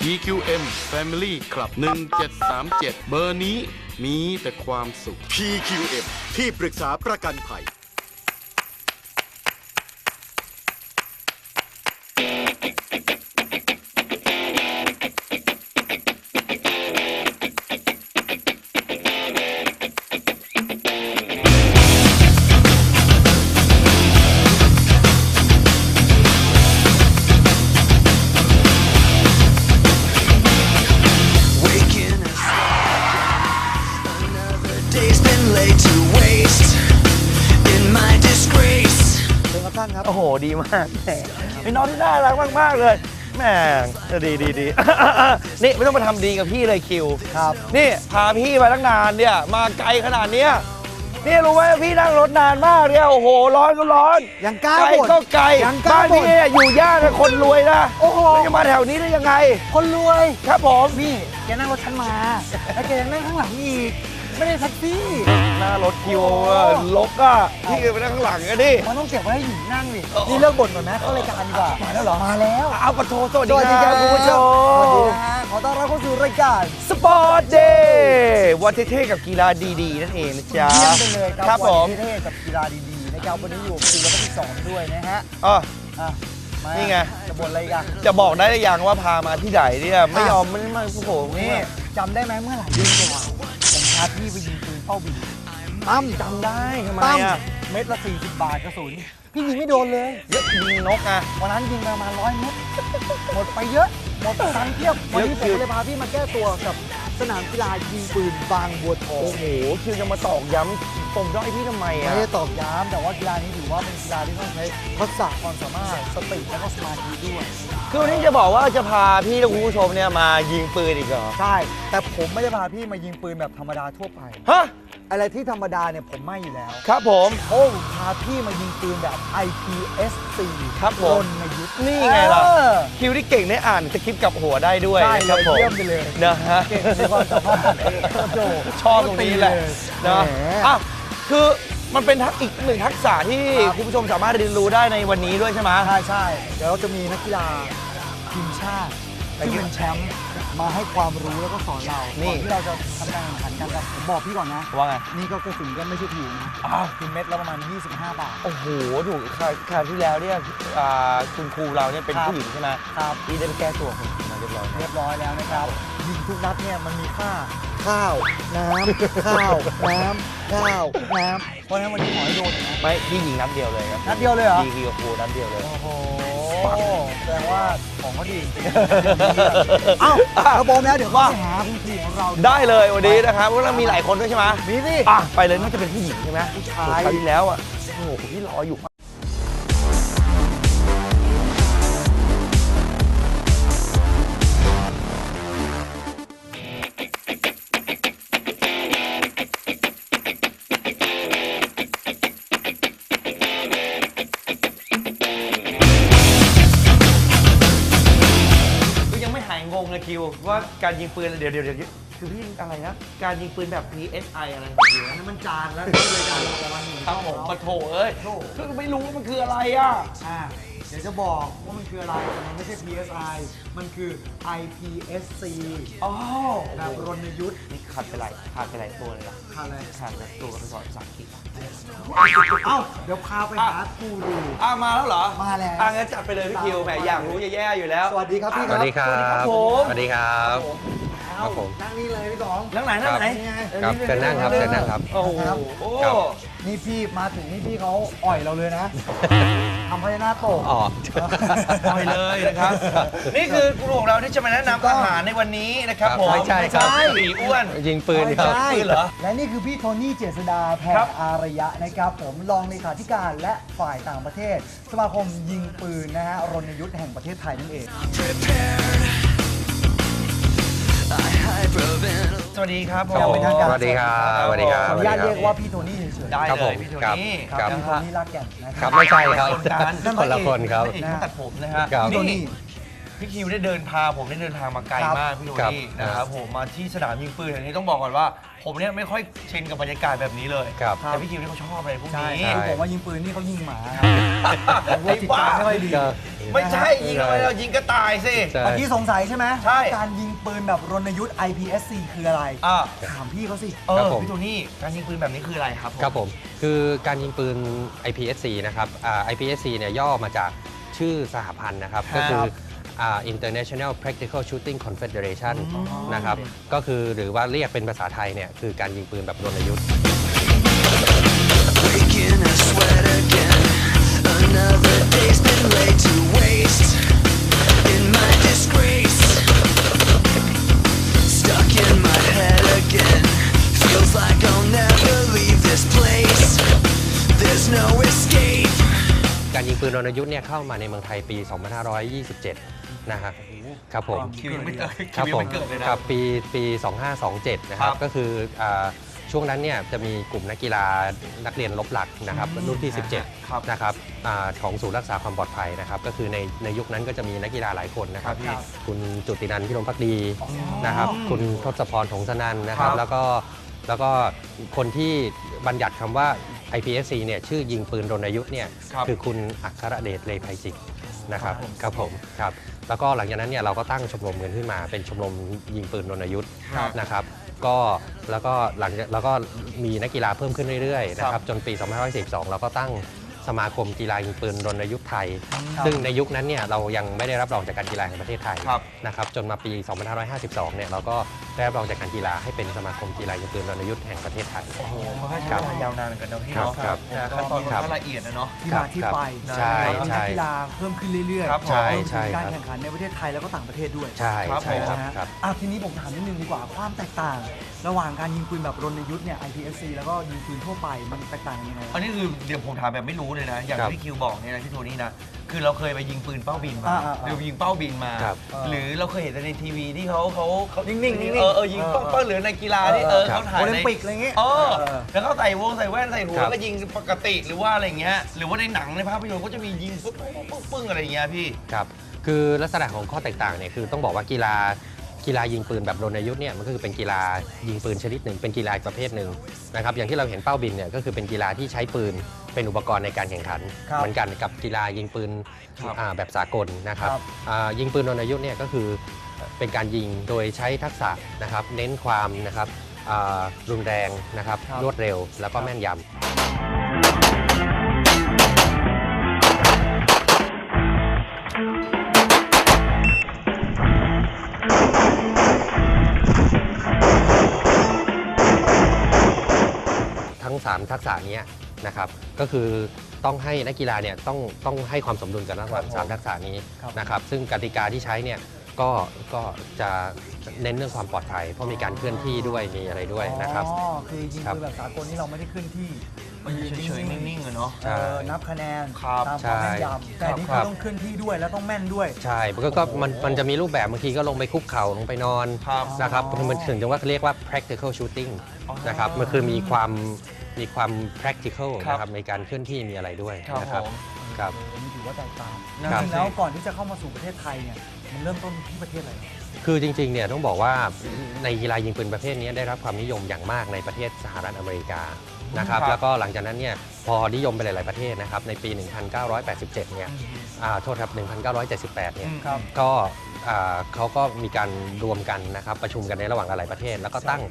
PQM Family Club 1737 เบอร์นี้มีแต่ความสุข PQM ที่ปรึกษาประกันภัยโอ้โหดีมากแหมเป็นน้องที่น่ารักมากๆเลยแหมดี นี่ไม่ต้องมาทำดีกับพี่เลยคิวครับนี่พาพี่มาตั้งนานเนี่ยมาไกลขนาดเนี้ยนี่รู้ไหมพี่นั่งรถนานมากเนี่ยโอ้โหร้อนก็ร้อนยังกล้า ไกล บ่น ก็ไกล ยังกล้า บ้าน บ่น พี่อยู่ย่านคนรวยนะ โอ้โห จะมาแถวนี้ได้ยังไง คนรวย ครับผม พี่แกนั่งรถฉันมาแล้วแกยังนั่งข้างหลังอีกไม่ได้แท็กซี่ หน้ารถคิวลกอ่ะพี่ไปนั่งข้างหลังกันดิ มันต้องเก็บไว้ให้หญิงนั่งดินี่เลิกบ่นก่อนนะเข้ารายการดีกว่ามาแล้วเหรอมาแล้ว เอาปะโทสวัส ส ดี วัสดี ค ค รั รั บบ คุ คุณ ณ ผู้ ผู้ ช ช ม มสวัสดีนะฮะขอต้อนรับเข้าสู่รายการ สปอร์ตเดย์วันเท่ๆกับกีฬาดีๆนั่นเองนะจ๊ะ เยี่ยมไปเลยครับ ครับผม วันเท่ๆกับกีฬาดีๆนะครับวันนี้อยู่กับคุณแล้วก็พี่สอนด้วยนะฮะ อ๋อ อ่ะมา นี่ไง จะบ่นอะไรกัน จะบอกได้หรือยังว่าพามาที่ไหนเนี่ยไม่ยอมไม่โอ้โห นี่จำได้ไหมเมื่อหลายเดือนก่อนผมพาพี่ไปยิงปืนเป้าบินตั้ม จำได้ทำไม ตั้ม อ่ะ เม็ดละ40 บาทกระสุนพี่ยิงไม่โดนเลย เยอะยิงนกอ่ะ วันนั้นยิงประมาณ100 เม็ดหมดไปเยอะ หมดตังค์เทียบ วันนี้ผมเลยพาพี่มาแก้ตัวกับสนามกีฬายิงปืนบางบัวทอง โอ้โหคิวจะมาตอกย้ำปมด้อยพี่ทำไม ไม่ อ่ะ ได้ตอกย้ำแต่ว่ากีฬานี้ถือว่าเป็นกีฬาที่ต้องใช้ทักษะความสามารถสติและก็สมาธิด้วย คือวันนี้จะบอกว่าจะพาพี่และคุณผู้ชมเนี่ยมายิงปืนอีกเหรอ ใช่ แต่ผมไม่ได้พาพี่มายิงปืนแบบธรรมดาทั่วไป ฮะ อะไรที่ธรรมดาเนี่ยผมไม่อยู่แล้ว ครับผม โอ้พาพี่มายิงปืนแบบ IPSC ครับผม รณยุทธ์ นี่ไงล่ะ เออ คิวที่เก่งได้อ่านสคริปต์กับหัวได้ด้วย ได้ นะ เล ครับ ย ผม เยี่ยมไปเลย นะฮะ เก่งในความสามารถโอ้โห ชอบตรงนี้แหละนะ แหม อ้าวคือมันเป็นอีกหนึ่งทักษะที่ ครับ คุณผู้ชมสามารถเรียนรู้ได้ในวันนี้ด้วยใช่ไหม ใช่ เดี๋ยวเราจะมีนักกีฬาทีมชาติที่เป็นแชมป์มาให้ความรู้แล้วก็สอนเรา นี่ ก่อนที่เราจะทำการแข่งขันกันแต่ผมบอกพี่ก่อนนะ ว่าไง นี่ก็กระสุนก็ไม่ใช่ถูกนะ อ้าว คือเม็ดละประมาณ 25 บาท โอ้โหถูกคราวที่แล้วเนี่ยคุณครูเราเนี่ยเป็น ครับ ผู้หญิงใช่ไหม ครับ ที่ได้ไปแก้ตัวคนมาเรียบร้อย เรียบร้อยแล้วนะครับ ยิงทุกนัดเนี่ยมันมีค่าข้าว น้ำ ข้าว น้ำ ข้าว น้ำ เพราะฉะนั้นวันนี้ขอให้โดนนะ ไม่พี่ยิงนัดเดียวเลยครับ นัดเดียวเลยเหรอ ยิงกับครูนัดเดียวเลย โอ้โหแสดงว่าของเขาดีจริงๆเอ้าเราบอกแล้วเดี๋ยวว่าหาคุณครูของเรา ได้เลยวันนี้นะครับเพราะเรามีหลายคนด้วยใช่ไหม มีสิ อ่ะไปเลยน่าจะเป็นผู้หญิงใช่ไหม ผู้ชาย คราวที่แล้วอ่ะโอ้โหพี่รออยู่ คือยังไม่หายงงเลยคิวว่าการยิงปืนเดี๋ยวคือพี่อะไรนะการยิงปืนแบบ PSI อะไรของคิว อัน นะ นั้นมันจานแล้วนี่เลยจานละวันหนึ่ง ครับผมปะโถเอ้ยคือไม่รู้ว่ามันคืออะไรอ่ะ เดี๋ยวจะบอกว่ามันคืออะไรแต่มันไม่ใช่ PSI มันคือ IPSC อ๋อ แบบรณยุทธ์ นี่ขาดไปหลายตัวเลยนะ ค่ะอะไร ขาดไปตัวภาษาภาษาอังกฤษ เอ้า เดี๋ยวพาไปหากูรู มาแล้วเหรอ มาแล้ว งั้นจัดไปเลยพี่คิวแหมอยากรู้แย่ๆอยู่แล้ว สวัสดีครับพี่ สวัสดีครับ สวัสดีครับผม สวัสดีครับ ครับผม นั่งนี่เลยพี่สอง นั่งไหนนั่งไหน นี่ไง ครับเชิญนั่งครับเชิญนั่งครับ โอ้โห ครับ ครับ นี่พี่มาถึงนี่พี่เขาอ่อยเราเลยนะทำให้หน้าโตก อ๋อ ปล่อยเลยนะครับ นี่คือครูของเราที่จะมาแนะนำอาหารในวันนี้นะครับ ครับ ผม ไม่ใช่ครับ สีอ้วน ยิงปืนครับ ใช่ ปืนเหรอ และนี่คือพี่โทนี่เจษดาแพร ครับ อารยะนะครับผมรองเลขาธิการและฝ่ายต่างประเทศ สมาคมยิงปืนนะฮะรณยุทธ์แห่งประเทศไทยนั่นเอง สวัสดีครับผ ครับ ม เป็นทางการ สวัสดีครับสวัสดีครับ ขออนุญาตเรียกว่าพี่โทนี่เฉยๆ ได้ ครับ เล ผ ย ม พี่โท ครับ นี่ ครับ พี่ นะ โท ฮะ นี่รักแก่นนะค ครั รั บบ ไม่ใช่ครับ คนกัน คนละคนครับ พระเอกต้องตัดผมนะฮะ ครับ พี่โทนี่ พี่คิวได้เดินทางมาไกลมากพี่โทนี่ ครับ นะครับผมมาที่สนามยิงปืนอันนี้ต้องบอกก่อนว่า ผมเนี่ยไม่ค่อยชินกับบรรยากาศแบบนี้เลย ครับ แต่พี่คิวนี่เขาชอบอะไรพวก ใช่ นี้ คือผมว่ายิงปืนนี่เขายิงหมา ไอ้ จิต บ้า ใจไม่ค่อยดี ไม่ใช่ยิงอะไรเรายิงกระต่ายสิ ใช่ เมื่อกี้สงสัยใช่ไหม ใช่ การยิงปืนแบบรณยุทธ์ IPSC คืออะไร อ่า ถามพี่เขาสิ ครับผม พี่โทนี่การยิงปืนแบบนี้คืออะไรครับผม ครับผมคือการยิงปืน IPSC นะครับIPSC เนี่ยย่อมาจากชื่อสหพันธ์นะครับ ก็คือ International Practical Shooting Confederation นะครับก็คือหรือว่าเรียกเป็นภาษาไทยเนี่ยคือการยิงปืนแบบรณยุทธ์ Breaking a sweat again. Another day's been laid to waste in my disgrace. Stuck in my head again. Feels like I'll never leave this place. There's no escape. การยิงปืนรณยุทธ์เนี่ยเข้ามาในเมืองไทยปี 2527 นะครับครับผม คิวยังไม่เกิด ครับ คิวยัง ผม ไม่เกิดเลยนะ ครับปี 2527 นะครับ ก็คือช่วงนั้นเนี่ยจะมีกลุ่มนักกีฬานักเรียนลบหลักนะครับรุ่นที่ ครับ 17 นะครับของศูนย์รักษาความปลอดภัยนะครับ ก็คือในยุคนั้นก็จะมีนักกีฬาหลายคนนะครับ ครับ คุณจุตินันท์พิรมภักดีนะครับ คุณทศพรหงสนันท์นะครับ ครับ แล้วก็คนที่บัญญัติคำว่า IPSC เนี่ยชื่อยิงปืนรณยุทธ์เนี่ย ครับ คือคุณอัครเดชเลไพจิตรนะครับ ครับผม ครับผมครับแล้วก็หลังจากนั้นเนี่ยเราก็ตั้งชมรมกันขึ้นมาเป็นชมรมยิงปืนรณยุทธ์ ครับ นะครับก็แล้วก็มีนักกีฬาเพิ่มขึ้นเรื่อยๆนะครับจนปี2542เราก็ตั้งสมาคมกีฬายิงปืนรณยุทธ์ไทย ซึ่งในยุคนั้นเนี่ยเรายังไม่ได้รับรองจากการกีฬาแห่งประเทศไทย ครับ นะครับจนมาปี 2552 เนี่ยเราก็ได้รับรองจากการกีฬาให้เป็นสมาคมกีฬายิงปืนรณยุทธ์แห่งประเทศไทย โอ้โหมันก็ใช้เวลายาวนานเหมือนกันนะพี่ ครับ เนาะ ครับ นะขั้นตอนมันก็ละเอียดนะเนาะ ที่มาที่ไป ใช่ มี ใช่ นักกีฬาเพิ่มขึ้นเรื่อย ครับ ใช่ รวม ใช่ ถึงการ ครับ แข่งขันในประเทศไทยแล้วก็ต่างประเทศด้วย ใช่ ครับ ใช่ครับ นะฮะ ครับ ทีนี้ผมถามนิดนึงดีกว่าความแตกต่าง ระหว่างการยิงปืนแบบรณยุทธ์เนี่ย IPSC แล้วก็ยิงปืนทั่วไปมันแตกต่างกันยังไง อันนี้คือเดี๋ยวผมถามแบบไม่รู้เลยนะ อย่าง ครับ ที่พี่คิวบอกเนี่ยนะพี่โทนี่นะ คือเราเคยไปยิงปืนเป้าบินมา อ่า หรือยิงเป้าบินมา ครับ หรือเราเคยเห็นแต่ในทีวีที่เขา นิ่งๆนิ่งๆ ยิงเป้าหรือในกีฬาที่เขาถ่าย โอลิ ใน มปิกอะไรเงี้ย แล้วเขาใส่แว่นใส่หัว ครับ ก็ยิงปกติหรือว่าอะไรเงี้ย หรือว่าในหนังในภาพยนตร์ก็จะมียิงปึ้งอะไรอย่างเงี้ยพี่ ครับคือลักษณะของข้อแตกต่างเนี่ยคือต้องบอกว่ากีฬายิงปืนแบบรณยุทธ์เนี่ยมันก็คือเป็นกีฬายิงปืนชนิดหนึ่งเป็นกีฬาอีกประเภทหนึ่งนะครับอย่างที่เราเห็นเป้าบินเนี่ยก็คือเป็นกีฬาที่ใช้ปืนเป็นอุปกรณ์ในการแข่งขัน ครับ เหมือนกันกับกีฬายิงปืน ครับ แบบสากลนะครับ ครับ ยิงปืนรณยุทธ์เนี่ยก็คือเป็นการยิงโดยใช้ทักษะนะครับเน้นความนะครับรุนแรงนะครับ ครับ รวดเร็วแล้วก็แม่นยำ ทั้ง 3 ทักษะนี้นะครับก็คือต้องให้นักกีฬาเนี่ยต้องให้ความสมดุลกันระหว่าง ครับผม 3 ทักษะนี้ ครับ นะครับซึ่งกติกาที่ใช้เนี่ยก็จะเน้นเรื่องความปลอดภัย เพราะมีการเคลื่อนที่ด้วยมีอะไรด้วยนะครับ อ๋อคือยิง ครับ ปืนแบบสากลนี่เราไม่ได้ขึ้นที่ มันเฉยๆนิ่งๆอะเนาะ ใช่ นับคะแนน ครับ ตามความแม่นยำแต่อันนี่ ครั คือบ ต้องเคลื่อนที่ด้วยแล้วต้องแม่นด้วย ใช่มันจะมีรูปแบบบางทีก็ลงไปคุกเข่าลงไปนอน ครับ นะครับมันถึงจะว่าเรียกว่า practical shooting นะครับมันคือมีความ practical ครับ นะครับในการเคลื่อนที่มีอะไรด้วย ครับ นะครับ ผม ครับ นี่ถือว่าแตกต่าง นะ จ ครับ ริงๆแล้วก่อนที่จะเข้ามาสู่ประเทศไทยเนี่ยมันเริ่มต้นที่ประเทศอะไร คือจริงๆ เนี่ยต้องบอกว่าในกีฬายิงปืนประเภทนี้ได้รับความนิยมอย่างมากในประเทศสหรัฐอเมริกานะครับ ครับ แล้วก็หลังจากนั้นเนี่ยพอนิยมไปหลายๆประเทศนะครับในปี 1987 เนี่ยโทษครับ 1978 เนี่ย ครับ ก็เขาก็มีการรวมกันนะครับประชุมกันในระหว่างหลายประเทศ แล้วก็ตั้ง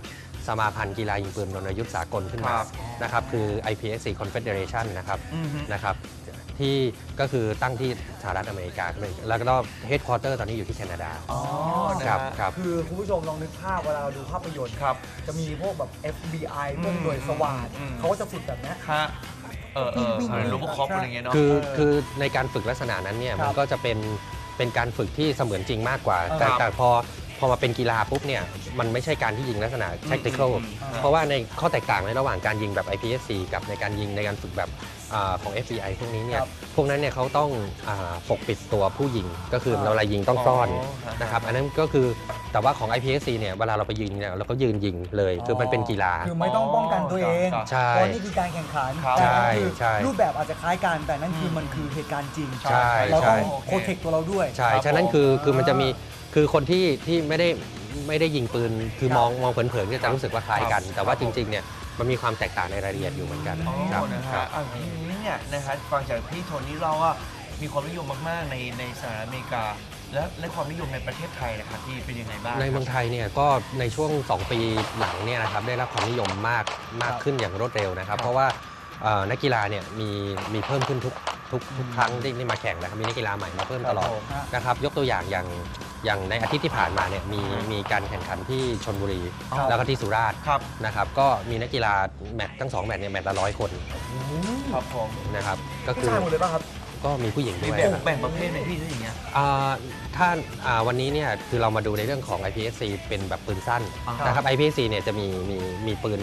สมาพันธ์กีฬายิงปืนรณยุทธ์สากลขึ้นมา ครับ นะครับคือ IPSC Confederation นะครับ อือฮึ นะครับที่ก็คือตั้งที่สหรัฐอเมริกาแล้วก็เฮดค q อเตอร์ตอนนี้อยู่ที่แคนาดา อ๋อนะ ครั ฮะ บครับ คือคุณผู้ชมลองนึกภาพเวลาเราดูภาพยนตร์ ครับ จะมีพวกแบบ FBI พวกหน่วยสวาท อืม เขาก็จะฝึกแบบเนี้ย ฮะโรบอคอปอะไรเงี้ยเนาะ คือในการฝึกลักษณะนั้นเนี่ย ครับ มันก็จะเป็นการฝึกที่เสมือนจริงมากกว่า ครับ แต่พอ พอมาเป็นกีฬาปุ๊บเนี่ยมันไม่ใช่การที่ยิงลักษณะ tactical เพราะว่าในข้อแตกต่างในระหว่างการยิงแบบ IPSC กับในการยิงในการฝึกแบบของ FBI พวกนี้เนี่ยพวกนั้นเนี่ยเขาต้องปกปิดตัวผู้ยิงก็คือเวลายิงต้องซ่อนนะครับอันนั้นก็คือแต่ว่าของ IPSC เนี่ยเวลาเราไปยิงเนี่ยเราก็ยืนยิงเลยคือมันเป็นกีฬา คือไม่ต้องป้องกันตัวเอง ใช่ เพราะนี่คือการแข่งขัน ใช่ แต่คือ ใช่ รูปแบบอาจจะคล้ายกันแต่นั่นคือมันคือเหตุการณ์จริง ใช่ เรา ใช่ ต้องโปรเทคตัวเราด้วย ใช่ฉะนั้นคือมันจะมีคือคนที่ไม่ได้ยิงปืนคือมองเผินๆก็จะรู้สึกว่าคล้ายกัน แต่ว่าจริงๆเนี่ยมันมีความแตกต่างในรายละเอียดอยู่เหมือนกัน อ๋อ ครับ นะ ครั ฮะ บ ทีนี้เนี่ยนะฮะฟังจากพี่โทนี่เราว่ามีความนิยมมากๆในสหรัฐอเมริกา และความนิยมในประเทศไทยนะครับที่เป็นยังไงบ้าง ในเมืองไทยเนี่ยก็ในช่วง 2 ปีหลังเนี่ยนะครับได้รับความนิยมมากขึ้นอย่างรวดเร็วนะครับ เพราะว่านักกีฬาเนี่ยมีเพิ่มขึ้นทุกครั้งที่มาแข่งนะครับมีนักกีฬาใหม่มาเพิ่มตลอดนะครับยกตัวอย่างอย่างในอาทิตย์ที่ผ่านมาเนี่ยมีการแข่งขันที่ชลบุรี แล้วก็ที่สุราษฎร์ ครับ นะครับก็มีนักกีฬาแมตช์ทั้ง2แมตช์เนี่ยแมตช์ละ100 คน ครับผม นะครับก็ ผู้ คือ ชายหมดเลยป่ะครับ ก็มีผู้หญิง มี ด้วย แบ่งประเภทไหมพี่ถ้าอย่างเงี้ย ถ้าวันนี้เนี่ยคือเรามาดูในเรื่องของ IPSC เป็นแบบปืนสั้น อ่าฮะ นะครับ IPSC เนี่ยจะมีปืน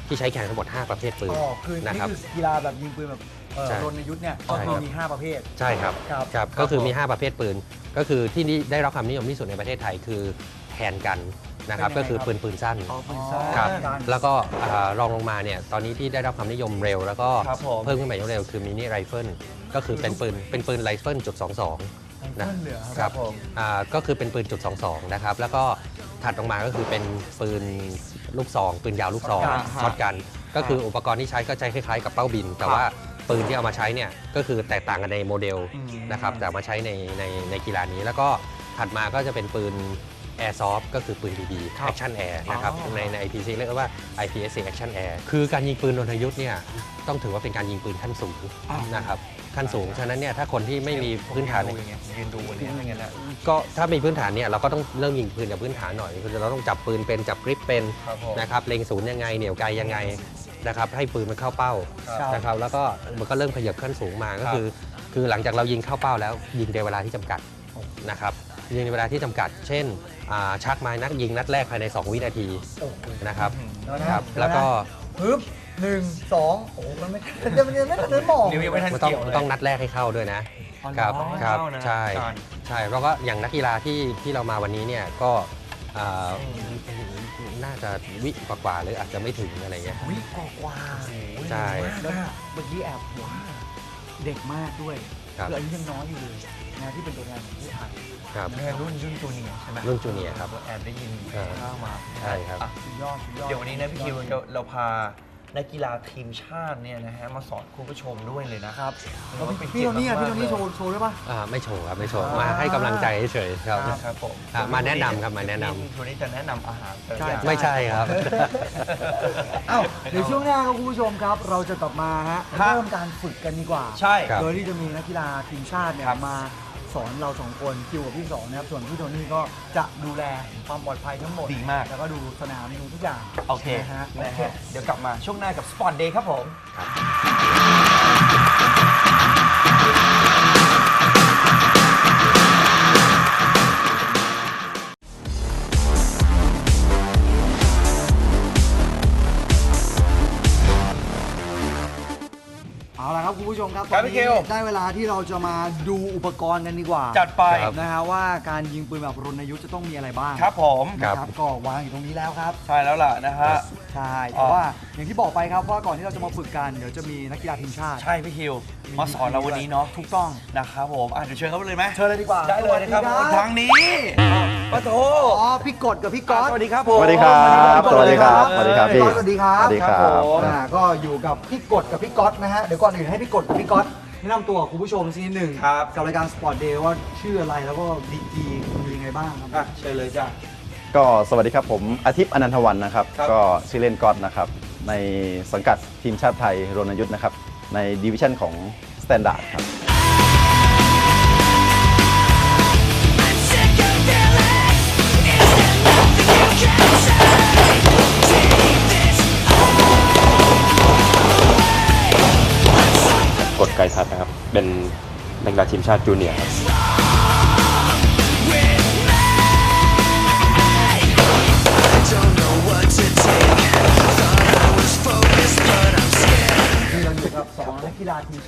ที่ใช้แข่งทั้งหมด 5 ประเภทปืน อ๋อ คือ นะ นี่ ครับ คือกีฬาแบบยิงปืนแบบ ใช่ รณยุทธ์เนี่ย ใช่ครับ มี 5 ประเภท ใช่ครับ ครับ ครับก็คือมี 5 ประเภทปืน ก็คือที่นี่ได้รับความนิยมที่สุดในประเทศไทยคือแฮนด์กันนะครับ เป็นยังไง ก็คือปืนสั้น อ๋อปืนสั้น ครับ กัน แล้วก็รองลงมาเนี่ยตอนนี้ที่ได้รับความนิยมเร็ว แล้วก็ ครับผม เพิ่มขึ้นมาอย่างรวดเร็วคือมินิไรเฟิลก็คือเป็นปืนไรเฟิลจุด22นะ เหลือ ครับ ผม ก็คือเป็นปืนจุด22นะครับแล้วก็ถัดลงมาก็คือเป็นปืนลูกซองปืนยาวลูกซองช็อตกันก็คืออุปกรณ์ที่ใช้ก็ใช้คล้ายๆกับเป้าบิน แต่ว่าปืนที่เอามาใช้เนี่ยก็คือแตกต่างกันในโมเดลนะครับแต่เอามาใช้ในกีฬานี้ แล้วก็ถัดมาก็จะเป็นปืน Airsoft ก็คือปืน BB Action Air นะครับใน IPC เรียกว่า IPSC Action Air คือการยิงปืนโดนยุทธ์เนี่ยต้องถือว่าเป็นการยิงปืนขั้นสูงนะครับขั้นสูงฉะนั้นเนี่ยถ้าคนที่ไม่มีพื้นฐาน อย่างเงี้ยยืนดูเนี่ยอะไรเงี้ยนะ ก็ถ้ามีพื้นฐานเนี่ยเราก็ต้องเริ่มยิงปืนจากพื้นฐานหน่อยคือเราต้องจับปืนเป็นจับกริปเป็น ครับผม นะครับเล็งศูนย์ยังไงเหนี่ยวไกลยังไงนะครับให้ปืนมันเข้าเป้า ครับ นะครับแล้วก็มันก็เริ่มขยับขั้นสูงมาก็คือหลังจากเรายิงเข้าเป้าแล้วยิงในเวลาที่จำกัดนะครับยิงในเวลาที่จำกัด เช่นชักไม้นักยิงนัดแรกภายใน 2 วินาทีนะครับ ครับแล้วก็ ปึ๊บ1 2 โอ้โหมันไม่ไม่ทันได้มอง นิ้วยังไม่ทัน มันต้อง เกี่ยวเลย ต้องนัดแรกให้เข้าด้วยนะ อ๋อเหรอ ครับ ต้องให้ ครับ เข้านะ ใช่ ก่อน ใช่แล้วก็อย่างนักกีฬาที่เรามาวันนี้เนี่ยก็น่าจะวิกว่าๆหรืออาจจะไม่ถึงอะไรเงี้ย วิกว่า ใช่ แล้วเมื่อกี้แอบว่าเด็กมากด้วย ครับ คืออายุยังน้อยอยู่เลยนะที่เป็นตัวแทนของประเทศไทย ครับ รุ่นจูเนียร์ใช่ไหม รุ่นจูเนียร์ครับ แอบได้ยิน เออ ข้าวมา ใช่ครับ อ่ะ สุดยอดสุดยอด เดี๋ยววันนี้นะพี่คิวเราพานักกีฬาทีมชาติเนี่ยนะฮะมาสอนคุณผู้ชมด้วยเลยนะครับ แล้วพี่โทนี่อ่ะพี่โทนี่โชว์ด้วยป่ะ ไม่โชว์ครับไม่โชว์มาให้กำลังใจเฉยๆครับ ครับผม มาแนะนำครับมาแนะนำ พี่โทนี่จะแนะนำอาหารแต่ละ ใช่ อย่าง ไม่ใช่ครับ เอ้าเดี๋ยวช่วงหน้าครับคุณผู้ชมครับ เราจะกลับมาฮะเริ่มการฝึกกันดีกว่า ใช่ ครับ โดยที่จะมีนักกีฬาทีมชาติเนี่ย ครับ มาสอนเราสองคนคิวกับพี่สองนะครับส่วนพี่โทนี่ก็จะดูแลความปลอดภัยทั้งหมด ดีมาก แล้วก็ดูสนามดูทุกอย่าง โอเค นะฮะ นะฮะเดี๋ยวกลับมาช่วงหน้ากับ Sport Day ครับผม เอาละครับคุณผู้ชมครับ ครับ ตอน พี่ นี้ คิว ได้เวลาที่เราจะมาดูอุปกรณ์กันดีกว่า จัดไป ครับ นะฮะว่าการยิงปืนแบบรณยุทธ์จะต้องมีอะไรบ้าง ครับผม ครับ นะก็วางอยู่ตรงนี้แล้วครับ ใช่แล้วล่ะนะฮะ ใช่แต่ว่าอย่างที่บอกไปครับว่าก่อนที่เราจะมาฝึกกันเดี๋ยวจะมีนักกีฬาทีมชาติ ใช่พี่คิวมาสอนเราวันนี้เนาะ ถูกต้อง นะครับผมเดี๋ยวเชิญเขาไปเลยไหม เชิญเลยดีกว่า ได้เลยนะครับ สวัสดี ทางนี้ปะโถ อ๋อพี่กดกับพี่ก๊อต สวัสดีครับผม สวัสดีครับสวัสดีครับสวัสดีครับพี่ สวัสดีครับ สวัสดีครับ ผม ก็อยู่กับพี่กดกับพี่ก๊อตนะฮะเดี๋ยวก่อนอื่นให้พี่กดกับพี่ก๊อตแนะนำตัวกับคุณผู้ชมสักนิดหนึ่ง ครับ กับรายการ Sport Day ว่าชื่ออะไรแล้วก็ดีกรีมียังไงบ้างครับ เชิญเลยจ้ะ ก็สวัสดีครับผมอาทิตย์อนันทวันนะครับ ครับ ก็ชื่อเล่นก๊อตนะครับ ในสังกัดทีมชาติไทยรณยุทธ์นะครับ ในดิวิชั่นของสแตนดาร์ดครับ กฎไกรทัศน์นะครับ เป็นนักกีฬาทีมชาติจูเนียร์ครับ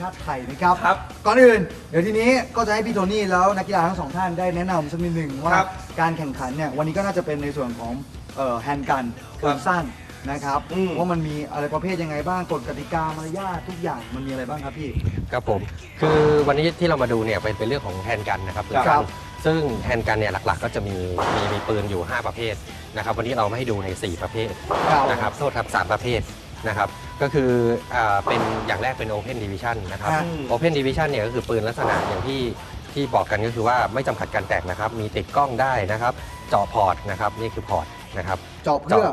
าติไทยนะครับ ครับ ก่อนอื่นเดี๋ยวทีนี้ก็จะให้พี่โทนี่แล้วนักกีฬาทั้งสองท่านได้แนะนำสักนิดหนึ่งว่า ครับ การแข่งขันเนี่ยวันนี้ก็น่าจะเป็นในส่วนของแฮนด์กันปืนสั้นนะครับว่ามันมีอะไรประเภทยังไงบ้างกฎกติกามารยาททุกอย่างมันมีอะไรบ้างครับพี่ ครับผมคือวันนี้ที่เรามาดูเนี่ยเป็นเรื่องของแฮนด์กันนะครับปืน ครั สั้ บ นซึ่งแฮนด์กันเนี่ยหลักๆก็จะมีปืนอยู่ 5 ประเภทนะครับวันนี้เรามาให้ดูใน 4 ประเภทนะครับโทษครับ3 ประเภทนะครับก็คือเป็นอย่างแรกเป็น Open Division นะครับ Open Division เนี่ยก็คือปืนลักษณะอย่างที่บอกกันก็คือว่าไม่จำกัดการแตกนะครับมีติดกล้องได้นะครับเจาะพอร์ตนะครับนี่คือพอร์ตนะครับ เจาะเพื่อ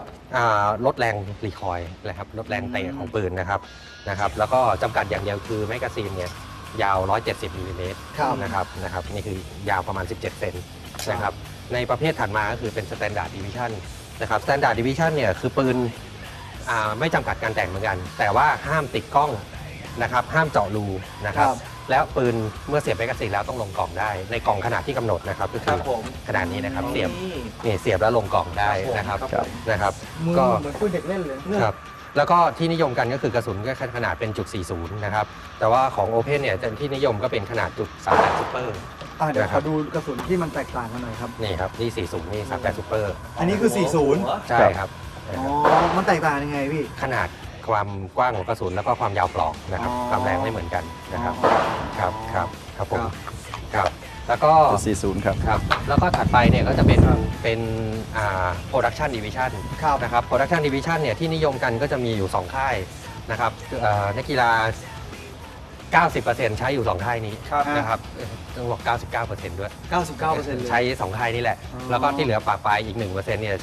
ลดแรงรีคอยล์นะครับลดแรงเตะของปืนนะครับแล้วก็จำกัดอย่างเดียวคือแมกกาซีนเนี่ยยาว 170 มิลลิเมตร ครับ นะครับนี่คือยาวประมาณ 17 เซนนะครับในประเภทถัดมาก็คือเป็น Standard Division นะครับ Standard Division เนี่ยคือปืนไม่จำกัดการแต่งเหมือนกัน แต่ว่าห้ามติดกล้องนะครับห้ามเจาะรูนะครับแล้วปืนเมื่อเสียบแมกกาซีนแล้วต้องลงกล่องได้ในกล่องขนาดที่กำหนดนะครับก็คือขนาดนี้นะครับเสียบแล้วลงกล่องได้นะครับนะครับ มือ ก็ เหมือนปืนเด็กเล่นเลย ครับแล้วก็ที่นิยมกันก็คือกระสุนก็ขนาดเป็นจุด40นะครับแต่ว่าของ Open เนี่ยที่นิยมก็เป็นขนาดจุด38 Super เดี๋ยว นะค ข รั อบ ดูกระสุนที่มันแตกต่างกันหน่อยครับ นี่ครับนี่40นี่38 Super อันนี้คือ 40 ใช่ครับ อ๋อมันแตกต่างยังไงพี่ ขนาดความกว้างของกระสุนแล้วก็ความยาวปลอกนะครับ อ๋อ ความแรงไม่เหมือนกันนะครับ อ๋อ ครับผม ครับ ครับแล้วก็ 40 ครับ ครับแล้วก็ถัดไปเนี่ยก็จะเป็นProduction Division ครับ นะครับ Production Division เนี่ยที่นิยมกันก็จะมีอยู่ 2 ค่ายนะครับนักกีฬา 90% ใช้อยู่ 2 ค่ายนี้นะครับต้องบอก 99% ด้วย 99%เลย ใช้ 2 ค่ายนี่แหละ อ๋อ แล้วก็ที่เหลือปะปลายอีก 1%เนี่ย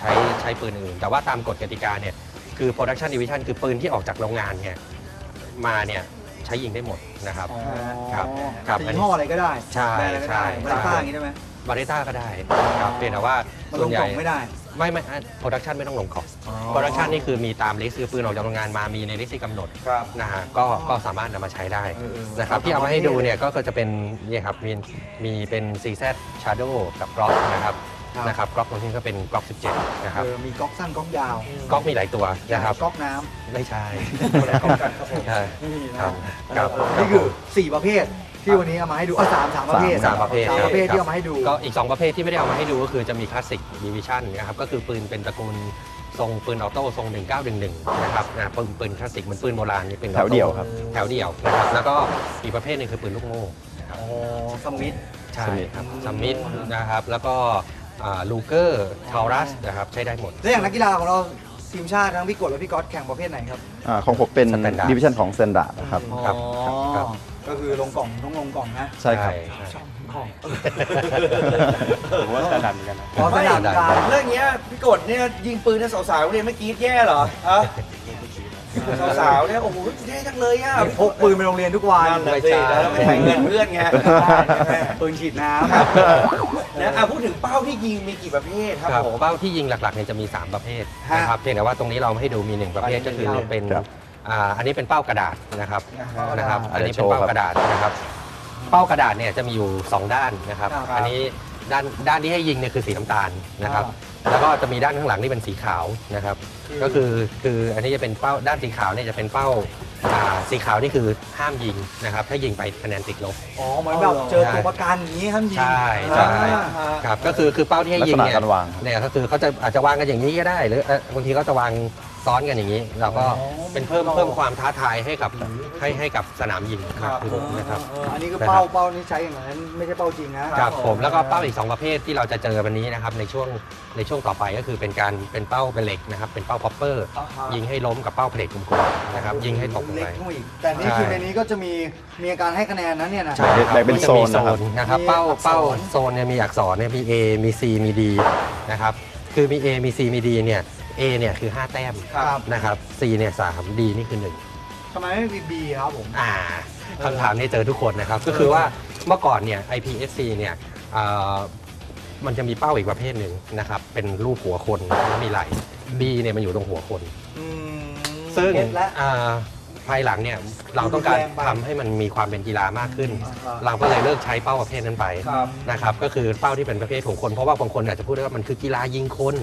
ใช้ปืนอื่น แต่ว่าตามกฎกติกาเนี่ยคือ Production Division คือปืนที่ออกจากโรงงานเนี่ยมาเนี่ยใช้ยิงได้หมดนะครับ ครับครับ จะยี่ห้ออะไรก็ได้ ใช่ แบรนด์อะไรก็ได้ ใช่ บาริต้าอย่างนี้ได้ไหม บาริต้าก็ได้ครับเพียงแต่ว่า มันล ส่ว ง นให ก ญ่ ล่องไม่ได้ ไม่โปรดักชันไม่ต้องลงกล่องโปรดักชันนี่คือมีตามลิสต์คือปืนออกจากโรงงานมามีในลิสต์ที่กำหนดนะฮะก็สามารถนำมาใช้ได้นะครับที่เอามาให้ดูเนี่ยก็จะเป็นเนี่ยครับมีเป็น CZ Shadow กับ Glock นะครับGlock ตัวนี้ก็เป็น Glock 17 นะครับ มีก๊อกสั้นก๊อกยาว Glock มีหลายตัวนะครับ ก๊อกน้ ไม่ใช่ ำก๊อกกันครับผม ใช่ ไม่มีนะ ครับ นี่คือ 4 ประเภทที่วันนี้เอามาให้ดู3ประเภท สามประเภท สามประเภท ครับ ที่เอามาให้ดู ก็อีก 2 ประเภทที่ไม่ได้เอามาให้ดูก็คือจะมีคลาสสิกดิวิชั่นนะครับก็คือปืนเป็นตระกูลทรงปืนออโต้ทรง 1911 นะครับปืนคลาสสิกเหมือนปืนโบราณนี่เป็น แถวเดี่ยวครับ แถวเดี่ยวนะครับแล้วก็อีกประเภทหนึงคือปืนลูกโม่นะครับ สมิธ ใช่ครับซัมมิตนะครับแล้วก็ลูเกอร์ทารัสนะครับใช้ได้หมด แล้วอย่างนักกีฬาของเราทีมชาติทั้งพี่กดและพี่ก๊อตแข่งประเภทไหนครับ ของผมเป็น Standard ดิวิชั่นของสแตนดาร์ดครับ ครับครับ ก็คือลงกล่องต้องลงกล่องนะ ใช่ครับ ของ ผมว่าสแตนดาร์ดเหมือนกันนะ พอสนามกลาง เรื่องเงี้ยพี่กดเนี่ยยิงปืนเนี่ยสาวๆเนี่ยไม่กรี๊ดแย่เหรอฮะสาวๆเนี่ยโอ้โหเท่จังเลยอ่ะ พกปืนไปโรงเรียนทุกวัน นั่นแหละสิแล้วไม่แข่งเงินเพื่อนไง ปืนฉีดน้ นะพูดถึงเป้าที่ยิงมีกี่ประเภทครับ ครับ ผม เป้าที่ยิงหลักๆเนี่ยจะมี 3 ประเภทนะครับเพียงแต่ว่าตรงนี้เราไม่ให้ดูมี 1 ประเภทก็คือเป็น ครับ อันนี้เป็นเป้ากระดาษนะครับ ำ อันนี้เป็นเป้ากระดาษนะครับ เป้ากระดาษเนี่ยจะมีอยู่ 2 ด้านนะครับ อันนี้ด้านที่ให้ยิงเนี่ยคือสีน้ำตาลนะครับ แล้วก็จะมีด้านข้างหลังนี่เป็นสีขาวนะครับ ก็คืออันนี้จะเป็นเป้าด้านสีขาวเนี่ยจะเป็นเป้าสีขาวนี่คือห้ามยิงนะครับ ถ้ายิงไปคะแนนติดลบ อ๋อเหมือนแบบเจอตัวประกันอย่างนี้ห้ามยิง ใช่ครับก็คือเป้าที่ให้ยิงเนี่ย ลักษณะการวาง เนี่ยก็คือเขาจะอาจจะวางกันอย่างนี้ก็ได้ หรือบางทีเขาจะวางซ้อนกันอย่างนี้เราก็เป็นเพิ่มความท้าทายให้กับสนามยิงมากขึ้นนะครับ อันนี้คือเป้านี่ใช้อย่างนั้นไม่ใช่เป้าจริงนะครับ ผมแล้วก็เป้าอีก 2 ประเภทที่เราจะเจอวันนี้นะครับในช่วงต่อไปก็คือเป็นเป้าเป็นเหล็กนะครับเป็นเป้าพ็อปเปอร์ยิงให้ล้มกับเป้าเพลทกลมๆนะครับยิงให้ตกลง เล็ ไป กขึ้นมาอีกแต่นี่คือในนี้ก็จะมีการให้คะแนนนะเนี่ยนะ ใช่ครับ แบ่งเป็น มัจะ โซ มี นนะครับ นะครับ มี เป้า อักษร เป้าโซนเนี่ยมีอักษรเนี่ยมี A มี C มี D นะครับคือมี A มี C มี D เนี่ย A เนี่ยคือ 5 แต้ม ครับ นะครับ C เนี่ย3 D นี่คือ 1 ทำไมไม่มีบีครับผม คำถามนี้เจอทุกคนนะครับ ก็คือว่าเมื่อก่อนเนี่ย IPSC เนี่ยมันจะมีเป้าอีกประเภทหนึ่งนะครับเป็นรูปหัวคนแล้วมีไหล่ B เนี่ยมันอยู่ตรงหัวคน ซึ่ง เก็ตแล้ว ภายหลังเนี่ยเราต้องการทำให้มันมีความเป็นกีฬามากขึ้น เราก็เลยเลิกใช้เป้าประเภทนั้นไปนะครับก็คือเป้าที่เป็นประเภทของคนเพราะว่าบางคนอาจจะพูดได้ว่ามันคือกีฬายิงคน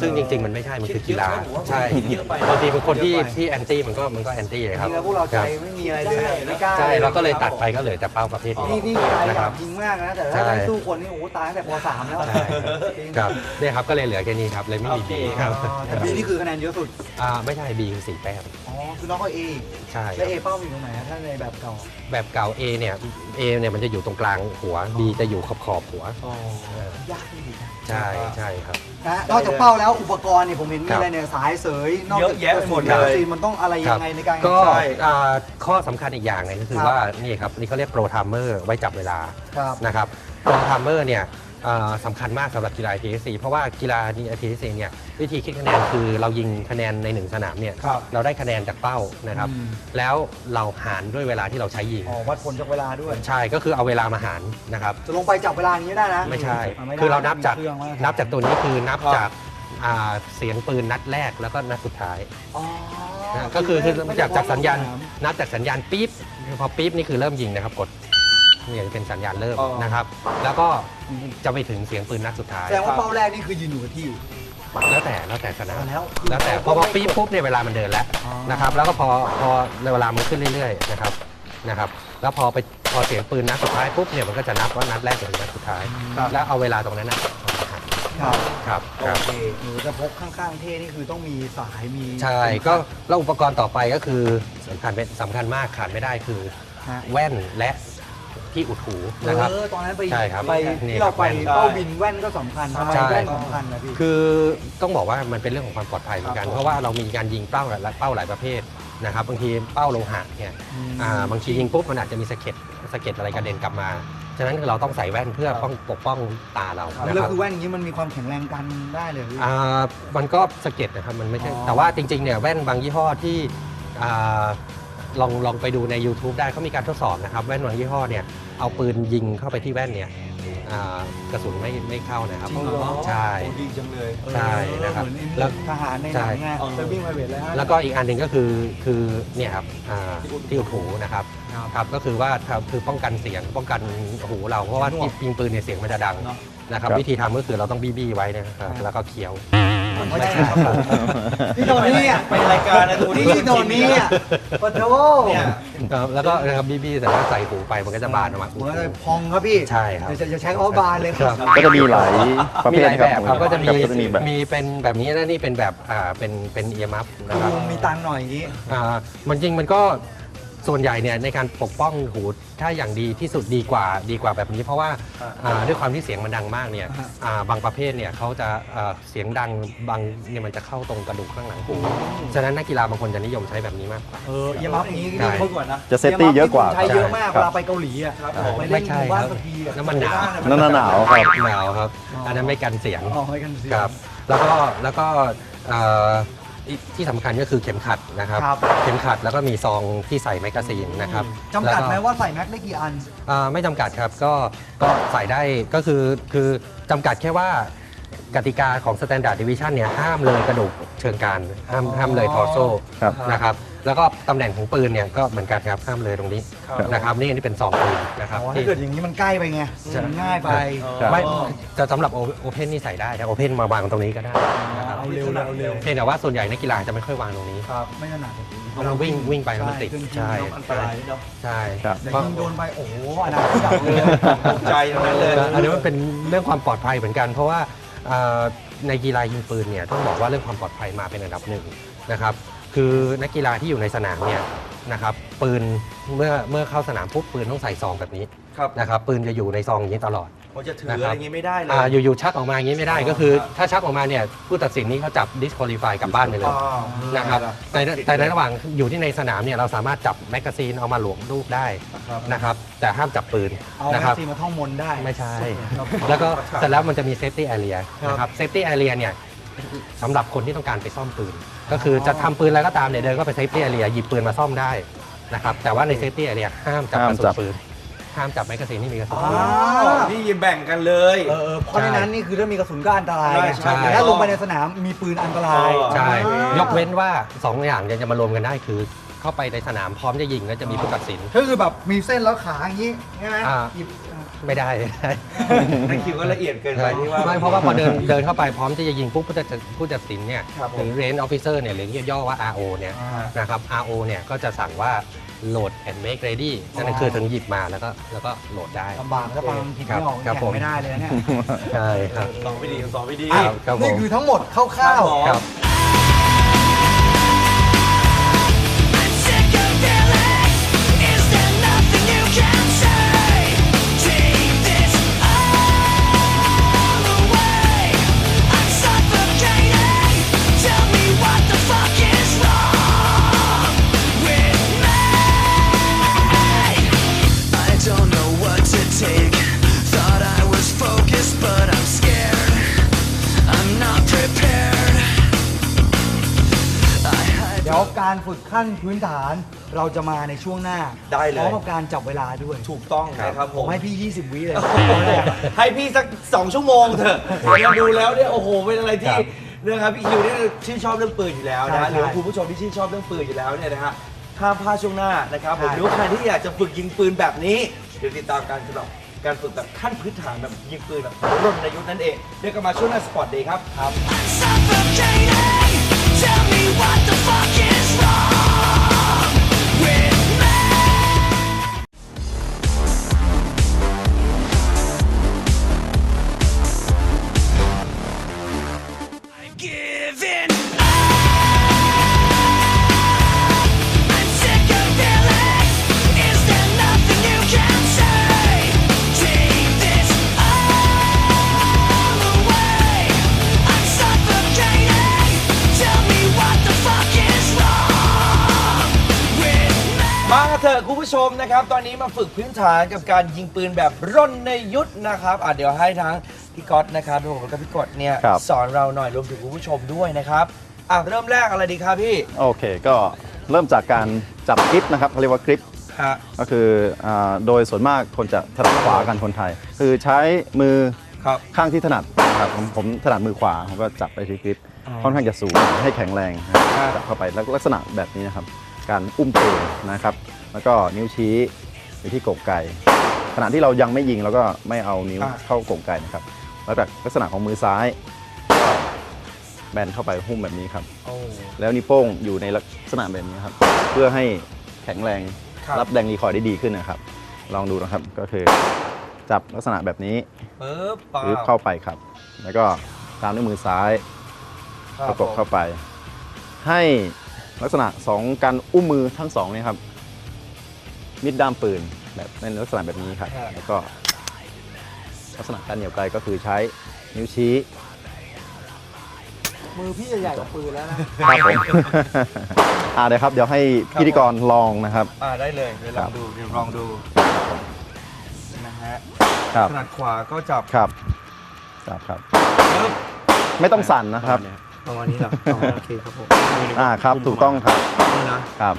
ซึ่งจริงๆมันไม่ใช่มันคือกีฬา คิดเยอะนะผมว่า ใช่ คิดเยอะไป บางทีเป็นคนที่แอนตี้มันก็แอนตี้เลย จ ครับ ริงๆแล้วพวกเราใจ ครับ ไม่มีอะไรเลยไม่กล้า ใช่เราก็เลยตัดไปก็เหลือแต่เป้าประเภทนี้ นี่ใจ นะ แบ ครับ บจริงมากนะแต่ถ้า ใช่ ได้สู้คนนี่โอ้โหตายตั้งแต่ป .3 แล้ว ใช่ครับเนี่ยครับก็เลยเหลือแค่นี้ครับเลยไม่มี B ครับ แต่บีนี่คือคะแนนเยอะสุด ไม่ใช่ B คือ4 แต้ม อ๋อคือน้องก็ A ใช่ แล้ว A ครับ เป้าอยู่ตรงไหนถ้าในแบบเก่า แบบเก่า A เนี่ยมันจะอยู่ตรงกลางหัว B จะอยู่ขอบหัว ยากที่ดีนะ ใช่ครับ นะนอกจากเป้าแล้วอุปกรณ์เนี่ยผมเห็นมีอะไรเนี่ยสายเสยนอกจาก เยอะแยะไปหมดเลย มันต้องอะไรยังไงในการ ก็ ใช่ ข้อสำคัญอีกอย่างหนึงก็คือ ครับ ว่านี่ครับนี่เขาเรียกโปรไทเมอร์ไว้จับเวลา ครับ นะครับโปรไทเมอร์เนี่ยสำคัญมากสำหรับกีฬา IPSC เพราะว่ากีฬา IPSC เนี่ยวิธีคิดคะแนนคือเรายิงคะแนนใน1สนามเนี่ย ครับ เราได้คะแนนจากเป้านะครับ อืม แล้วเราหารด้วยเวลาที่เราใช้ยิง อ๋อวัดผลจากเวลาด้วย ใช่ก็คือเอาเวลามาหารนะครับ จะลงไปจับเวลาอย่างนี้ได้นะ ไม่ใช่ ไม่ได้ คือเรานับจาก มีเครื่องว่า นับจากตัวนี้คือนับจากเสียงปืนนัดแรกแล้วก็นัดสุดท้าย อ๋อ นะก็คือไม่ได้ จากสัญญาณ ลงสนม นับจากสัญญาณปี๊บพอปี๊บนี่คือเริ่มยิงนะครับกดเนี่ยเป็นสัญญาณเริ่ม อ๋อ นะครับ แล้วก็จะไปถึงเสียงปืนนัดสุดท้าย แสดงว่าเป้าแรกนี่คือยืนอยู่กับที่ แล้วแต่สนาม แล้ว แต่พอปี๊บปุ๊บเนี่ยเวลามันเดินแล้ว อ๋อ นะครับ แล้วก็พอเวลามันขึ้นเรื่อยๆนะครับแล้วพอเสียงปืนนัดสุดท้ายปุ๊บเนี่ยมันก็จะนับว่านัดแรกถึงนัดสุดท้าย แล้วเอาเวลาตรงนั้นนะ ครับ ครับ โอเคหนูจะพกข้างๆเท่นี่คือต้องมีสายมี ใช่ก็แล้วอุปกรณ์ต่อไปก็คือสำคัญมากขาดไม่ได้คือ ฮะ แว่นและที่อุดหูนะครับ ตอนนั้นไป ใช่ครับ ไป นี่ ที่เราไป ครับ เป้าบินแว่นก็สำคัญทำไม ใช่ แว่นสำคัญนะพี่ คือต้องบอกว่ามันเป็นเรื่องของความปลอดภัยเหมือนกัน เพราะว่าเรามีการยิงเป้าหลายประเภทนะครับบางทีเป้าโลหะเนี่ยบางทียิงปุ๊บมันอาจจะมีสะเก็ดอะไรกระเด็นกลับมาฉะนั้นเราต้องใส่แว่นเพื่อปกป้องตาเรานะ แล้ว ครับ คือแว่นอย่างนี้มันมีความแข็งแรงกันได้เลยพี่ มันก็สะเก็ดนะครับมันไม่ใช่ อ๋อ แต่ว่าจริงๆเนี่ยแว่นบางยี่ห้อที่อ่าลองไปดูใน YouTube ได้เขามีการทดสอบนะครับแว่นบางยี่ห้อเนี่ยเอาปืนยิงเข้าไปที่แว่นเนี่ยกระสุนไม่เข้านะครับ จริงเหรอ ใช่ โอ้ดีจังเลย ใช่นะครับ เหมือน แล้ว ทหารในหนังไงเซอร์วิ่งไพรเวทเลยฮะ แล้วก็อีกอันหนึ่งก็คือเนี่ยครับที่อุดหูนะครับครับก็คือว่าคือป้องกันเสียงป้องกันหูเราเพราะว่าที่ยิงปืนเนี่ยเสียงมันจะดังนะครับวิธีทำก็คือเราต้องบี้ไว้นะครับแล้วก็เคี้ยว ไม่ใช่ครับผมที่โดนนี่อ่ะ ไปรายการนะดูดิ ที่โดนนี่อ่ะปะโถ เนี่ย แล้วก็นะครับบี้แต่ว่าใส่หูไปมันก็จะบานออกมา หัวเลยพองครับพี่ ใช่ครับ อย่าใช้คำว่าบานเลยครับ ก็จะมีหลายประ มี เภ ห ท ลาย ค แบ รับบ ครับก็จะมี ก็จะมีแบบ มีเป็นแบบนี้นะนี่เป็นแบบเป็นเอียมัฟนะครับ มีตังค์หน่อยอย่างนี้ มันจริงมันก็ส่วนใหญ่เนี่ยในการปกป้องหูถ้าอย่างดีที่สุดดีกว่าแบบนี้ เพราะว่าด้วยความที่เสียงมันดังมากเนี่ย ฮะ บางประเภทเนี่ยเขาจะเสียงดังบางเนี่ยมันจะเข้าตรงกระดูกข้างหลังหูฉะนั้นนักกีฬาบางคนจะนิยมใช้แบบนี้มากกว่า เยามัฟอย่างนี้ ใช่ เขาก่อนนะ จะเซฟตี้เยอะกว่า ใช้เยอะมาก ค เว รับ ลาไปเกาหลีอ่ะ ครับผม ไป ไม่ เล่นห ใช่ มู่บ้าน ครับ สกีอะ น้ำมันหนาว นั่นหนาวครับ หนาวครับอันนั้นไม่กันเสียง อ๋อให้กันเสียง ครับแล้วก็ที่สำคัญก็คือเข็มขัดนะครับ ครับ เข็มขัดแล้วก็มีซองที่ใส่แมกกาซีนนะครับ จำกัดไหม แล้ว ว่าใส่แม็กได้กี่อัน ไม่จำกัดครับก็ใส่ได้ก็คือจำกัดแค่ว่ากติกาของ Standard Division เนี่ยห้ามเลยกระดูกเชิงกรานห้ามเลยทอร์โซ ครับ นะครับแล้วก็ตำแหน่งของปืนเนี่ยก็เหมือนกันครับห้ามเลยตรงนี้นะครับนี่อันนี้เป็นซองปืนนะครับ ถ้าเกิดอย่างนี้มันใกล้ไปไง มันง่ายไป ครับ ไม่จะสำหรับโอเพนนี่ใส่ได้แต่โอเพนมาวางตรงนี้ก็ได้นะครับ เอาเร็วเลยเอาเร็ว เพียงแต่ว่าส่วนใหญ่นักกีฬาจะไม่ค่อยวางตรงนี้ ครับ ไม่ถนัด เราวิ่งไปแล้วมันติด ใช่ อันตรายเนาะ ใช่ ครับ แต่ยิงโดนไป โอ้โหอันนั้นดังเลย ตกใจทั้งนั้นเลย อันนี้มันเป็นเรื่องความปลอดภัยเหมือนกัน เพราะว่าในกีฬายิงปืนเนี่ยต้องบอกว่าเรื่องความปลอดภัยมาเป็นอันดับหนึ่งนะครับคือนักกีฬาที่อยู่ในสนามเนี่ยนะครับปืนเมื่อเข้าสนามปุ๊บปืนต้องใส่ซองแบบนี้ ครับ นะครับปืนจะอยู่ในซองอย่างนี้ตลอด เขาจะถืออะไรอย่างงี้ไม่ได้เลย อยู่ๆชักออกมาอย่างนี้ไม่ได้ก็คือถ้าชักออกมาเนี่ยผู้ตัดสินนี่เขาจับ disqualify กลับบ้านไปเลยนะครับแต่ในระหว่างอยู่ที่ในสนามเนี่ยเราสามารถจับแมกกาซีนเอามาหลวมลูกได้นะครับแต่ห้ามจับปืน เอา นะ แม็ ค ก รับ ซีนมาท่องมนต์ได้ ไม่ใช่ แล้วก็เสร็จแล้วมันจะมี safety area นะครับ safety area เนี่ยสำหรับคนที่ต้องการไปซ่อมปืน ก็คือจะทำปืนอะไรก็ตามเนี่ยเดินก็ไป safety area หยิบปืนมาซ่อมได้นะครับแต่ว่าใน safety area ห้ามจับกระสุนปืนห้ามจับแมกกาซีนที่มีกระสุนปืน นี่แบ่งกันเลย เพราะในนั้นนี่คือถ้ามีกระสุนก็อันตรายไง ใช่ แต่ถ้าลงไปในสนามมีปืนอันตราย ใช่ ยกเว้นว่า2อย่างเนี่ยจะมารวมกันได้คือเข้าไปในสนามพร้อมจะยิงแล้วจะมีผู้ตัดสิน ก็คือแบบมีเส้นแล้วขาอย่างนี้ใช่ไหม อ่า หยิบ ไม่ได้ ในคิวก็ละเอียดเกินไปที่ว่า ไม่เพราะว่าพอเดินเข้าไปพร้อมที่จะยิงปุ๊บผู้ตัดสินเนี่ย ครับผม หรือ range officer เนี่ยหรือย่อว่า RO เนี่ยนะครับ RO เนี่ยก็จะสั่งว่า load and make ready นั่นคือถึงหยิบมาแล้วก็โหลดได้ ลำบากถ้าฟังผิดไม่ออก ครับ แข่ ผม งไม่ได้เลยนะเนี่ย ใช่ครับ สองวิธี ครับผม นี่คือทั้งหมดคร่าวๆ ครับ I'm sick of feeling. Is there nothing you can say? Take this all away. I'm suffocating. Tell me what the fuck is wrong with me. I don't know what to take. Thought I was focused, but I'm scared. I'm not prepared. I hide เดี๋ยวการฝึกขั้นพื้นฐานเราจะมาในช่วงหน้า ได้เลย พร้อมกับการจับเวลาด้วย ถูกต้องนะครับผ ผม มให้พี่ 20 วิเลย ให้พี่สัก 2 ชั่วโมงเถอะเราดูแล้วเนี่ยโอ้โหเป็นอะไรที่นะครับพี่คิวเนี่ยชื่นชอบเรื่องปืนอยู่แล้วนะหรือคุณผู้ชมที่ชื่นชอบเรื่องปืนอยู่แล้วเนี่ยนะฮะห้ามพลาดช่วงหน้านะครับผมหรือว่าใครที่อยากจะฝึกยิงปืนแบบนี้เดี๋ยวติดตามการสำหรับการฝึกแบบขั้นพื้นฐานแบบยิงปืนแบบรณยุทธ์นั่นเองเดี๋ยวกลับมาช่วงหน้าสปอร์ตเดย์ครับ suffocating. Tell me what the fuck is wrong with me. I'm giving up. I'm sick of feeling. Is there nothing you can say? Take this all away. I'm suffocating. Tell me what the fuck is wrong with me. มาเถอะคุณผู้ชมนะครับ ตอนนี้มาฝึกพื้นฐานกับการยิงปืนแบบรณยุทธ์นะครับเดี๋ยวให้ทั้งพี่ก๊อตนะครับผมแล้วก็พี่กดเนี่ย ครับ สอนเราหน่อยรวมถึงคุณผู้ชมด้วยนะครับเริ่มแรกอะไรดีครับพี่ โอเคก็เริ่มจากการจับกริปนะครับเขาเรียกว่ากริป ฮะ ก็คือโดยส่วนมากคนจะถนัดขวากันคนไทย คือใช้มือ ครับ ข้างที่ถนัดนะครับผมถนัดมือขวาผมก็จับไปที่กริปค่อนข้างจะสูงให้แข็งแรงนะครับจับเข้าไปแล้วลักษณะแบบนี้นะครับการอุ้มปืนนะครับแล้วก็นิ้วชี้ไปที่กกไก่ขณะที่เรายังไม่ยิงเราก็ไม่เอานิ้วเข้ากกไก่นะครับแล้วจากลักษณะของมือซ้ายแบนเข้าไปหุ้มแบบนี้ครับ โอ้ แล้วนิ้วโป้งอยู่ในลักษณะแบบนี้ครับเพื่อให้แข็งแรง ครับ รับแรงรีคอยล์ได้ดีขึ้นนะครับลองดูนะครับก็คือจับลักษณะแบบนี้ ปึ๊บปั๊ หรือบ เข้าไปครับ แล้วก็ตามด้วยมือซ้ายประกบเข้าไป ให้ลักษณะ2การอุ้มมือทั้ง2เนี่ยครับมิดด้ามปืนแบบในลักษณะแบบนี้ครับแล้วก็ลักษณะการเหนี่ยวไกลก็คือใช้นิ้วชี้ มือพี่จะใหญ่กว่าปืนแล้วนะครับ ผม เดี๋ยวครับเดี๋ยวให้พิธีกรลองนะครับ ได้เลยเดี๋ยวลองดูนะฮะ ครับ ขนาดขวาก็จับ ครับครับ ปึ๊บ ไม่ต้องสั่นนะครับ ประมาณนี้เหรอโอเคครับผม ครับถูกต้องครับ นี่นะครับ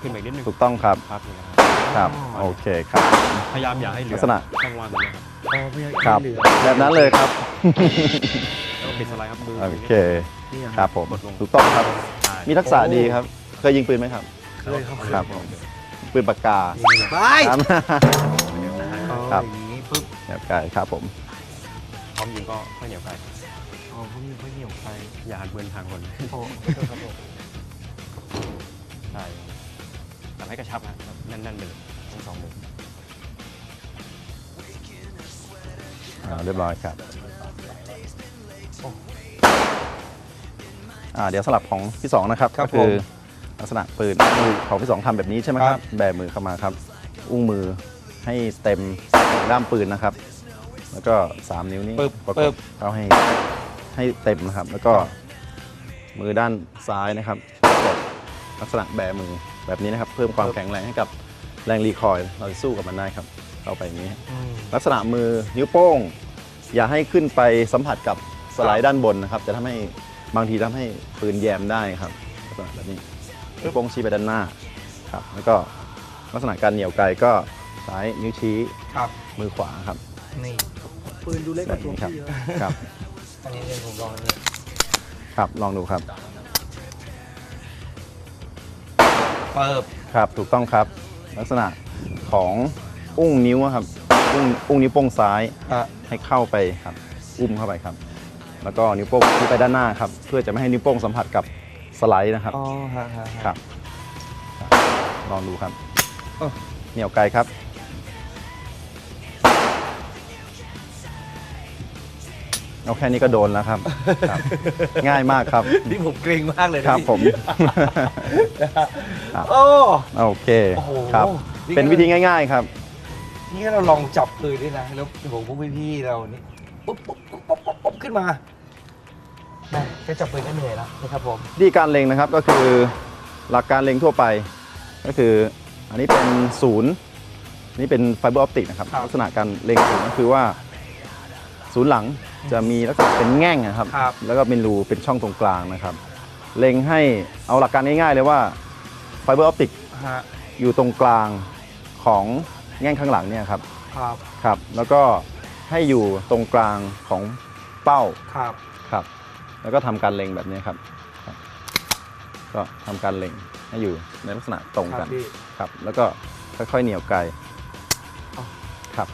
ขึ้นไปอีกนิดนึง ถูกต้องครับ ครับนี่นะครับ ครับโอเคครับ พยายามอย่าให้เหลือ ลักษณะ ช่องว่างตรงนี้ครับ ครับแบบนั้นเลยครับ แล้วก็ปิดสไลด์ครับมือ โอเคครับผมถูกต้องครับ มีทักษะดีครับ เคยยิงปืนไหมครับ เคยครับ ครับผมปืนปากกา ไป ครับ ครับ อย่างนี้ปึ๊บ แบบไก่ครับผม พร้อมยิงก็ไม่เหนียวไกล อ๋อพวกนี้ไม่เหนียวใคร อย่าหันปืนทางคน โอ้ครับผม ใช่แต่ให้กระชับนะแน่นๆไปเลยทั้งสองมือ เรียบร้อยครับเดี๋ยวสลับของที่2นะครับก็คือลักษณะปืนมือของที่2ทำแบบนี้ใช่ไหมครับแบมือเข้ามาครับอุ้งมือให้เต็มด้ามปืนนะครับ แล้วก็3นิ้วนี้ประกบเข้าให้เต็มนะครับ แล้วก็มือด้านซ้ายนะครับกดลักษณะแบมือแบบนี้นะครับ เพิ่มความแข็งแรงให้กับแรงรีคอยล์เราจะสู้กับมันได้ครับเข้าไปอย่างนี้ ลักษณะมือนิ้วโป้ง อย่าให้ขึ้นไปสัมผัสกับสไลด์ด้านบนนะครับ จะทำให้บางทีทำให้ปืนแยมได้ครับลักษณะแบบนี้นิ้วโป้งชี้ไปด้านหน้าครับแล้วก็ลักษณะการเหนี่ยวไกลก็ใช้นิ้วชี้ ครับ มือขวาครับ นี่ ปืนดูเล็กก แบ ว่า บ ตัว นี้ครับ พี่เยอะ ครับ อันนี้เนี่ยผมลองอันนี้ ครับลองดูครับ เปิบ ครับถูกต้องครับ ลักษณะของอุ้งนิ้วอะครับ อุ้งนิ้วโป้งซ้าย ฮะ ให้เข้าไปครับอุ้มเข้าไปครับ แล้วก็นิ้วโป้งที่ไปด้านหน้าครับเพื่อจะไม่ให้นิ้วโป้งสัมผัสกับสไลด์นะครับ อ๋อฮะ ครับลองดูครับ เออ เหนี่ยวไกลครับเอาแค่นี้ก็โดนแล้วครับ ครับ ง่ายมากครับ นี่ผมเกรงมากเลยนะครับ ผม ครับ โอ้ โอเค โอ้โห ครับ นี่ก็ เป็นวิธีง่าย ๆครับ นี่เราลองจับปืนด้วยนะแล้วโอ้โหพวกพี่ๆเรานี่ปุ๊บปุ๊บปุ๊บปุ๊บปุ๊บขึ้นมาแม่แค่จับปืนก็เหนื่อยแล้วนะครับผม วิธีการเล็งนะครับก็คือหลักการเล็งทั่วไป ก็คืออันนี้เป็นศูนย์นี่เป็นไฟเบอร์ออปติกนะครับ ครับ ลักษณะการเล็งศูนย์ก็คือว่าศูนย์หลังจะมีลักษณะเป็นแง่งนะครับ ครับ แล้วก็เป็นรูเป็นช่องตรงกลางนะครับ เล็งให้เอาหลักการง่ายๆเลยว่าไฟเบอร์ออปติก ฮะ อยู่ตรงกลางของแง่งข้างหลังเนี่ยครับ ครับ ครับแล้วก็ให้อยู่ตรงกลางของเป้า ครับ ครับแล้วก็ทำการเล็งแบบนี้ครับครับ ก็ทำการเล็งให้อยู่ในลักษณะตรง ค กั รั น บพี่ ครับแล้วก็ค่อยๆเหนี่ยวไกล อ๋อ ครับ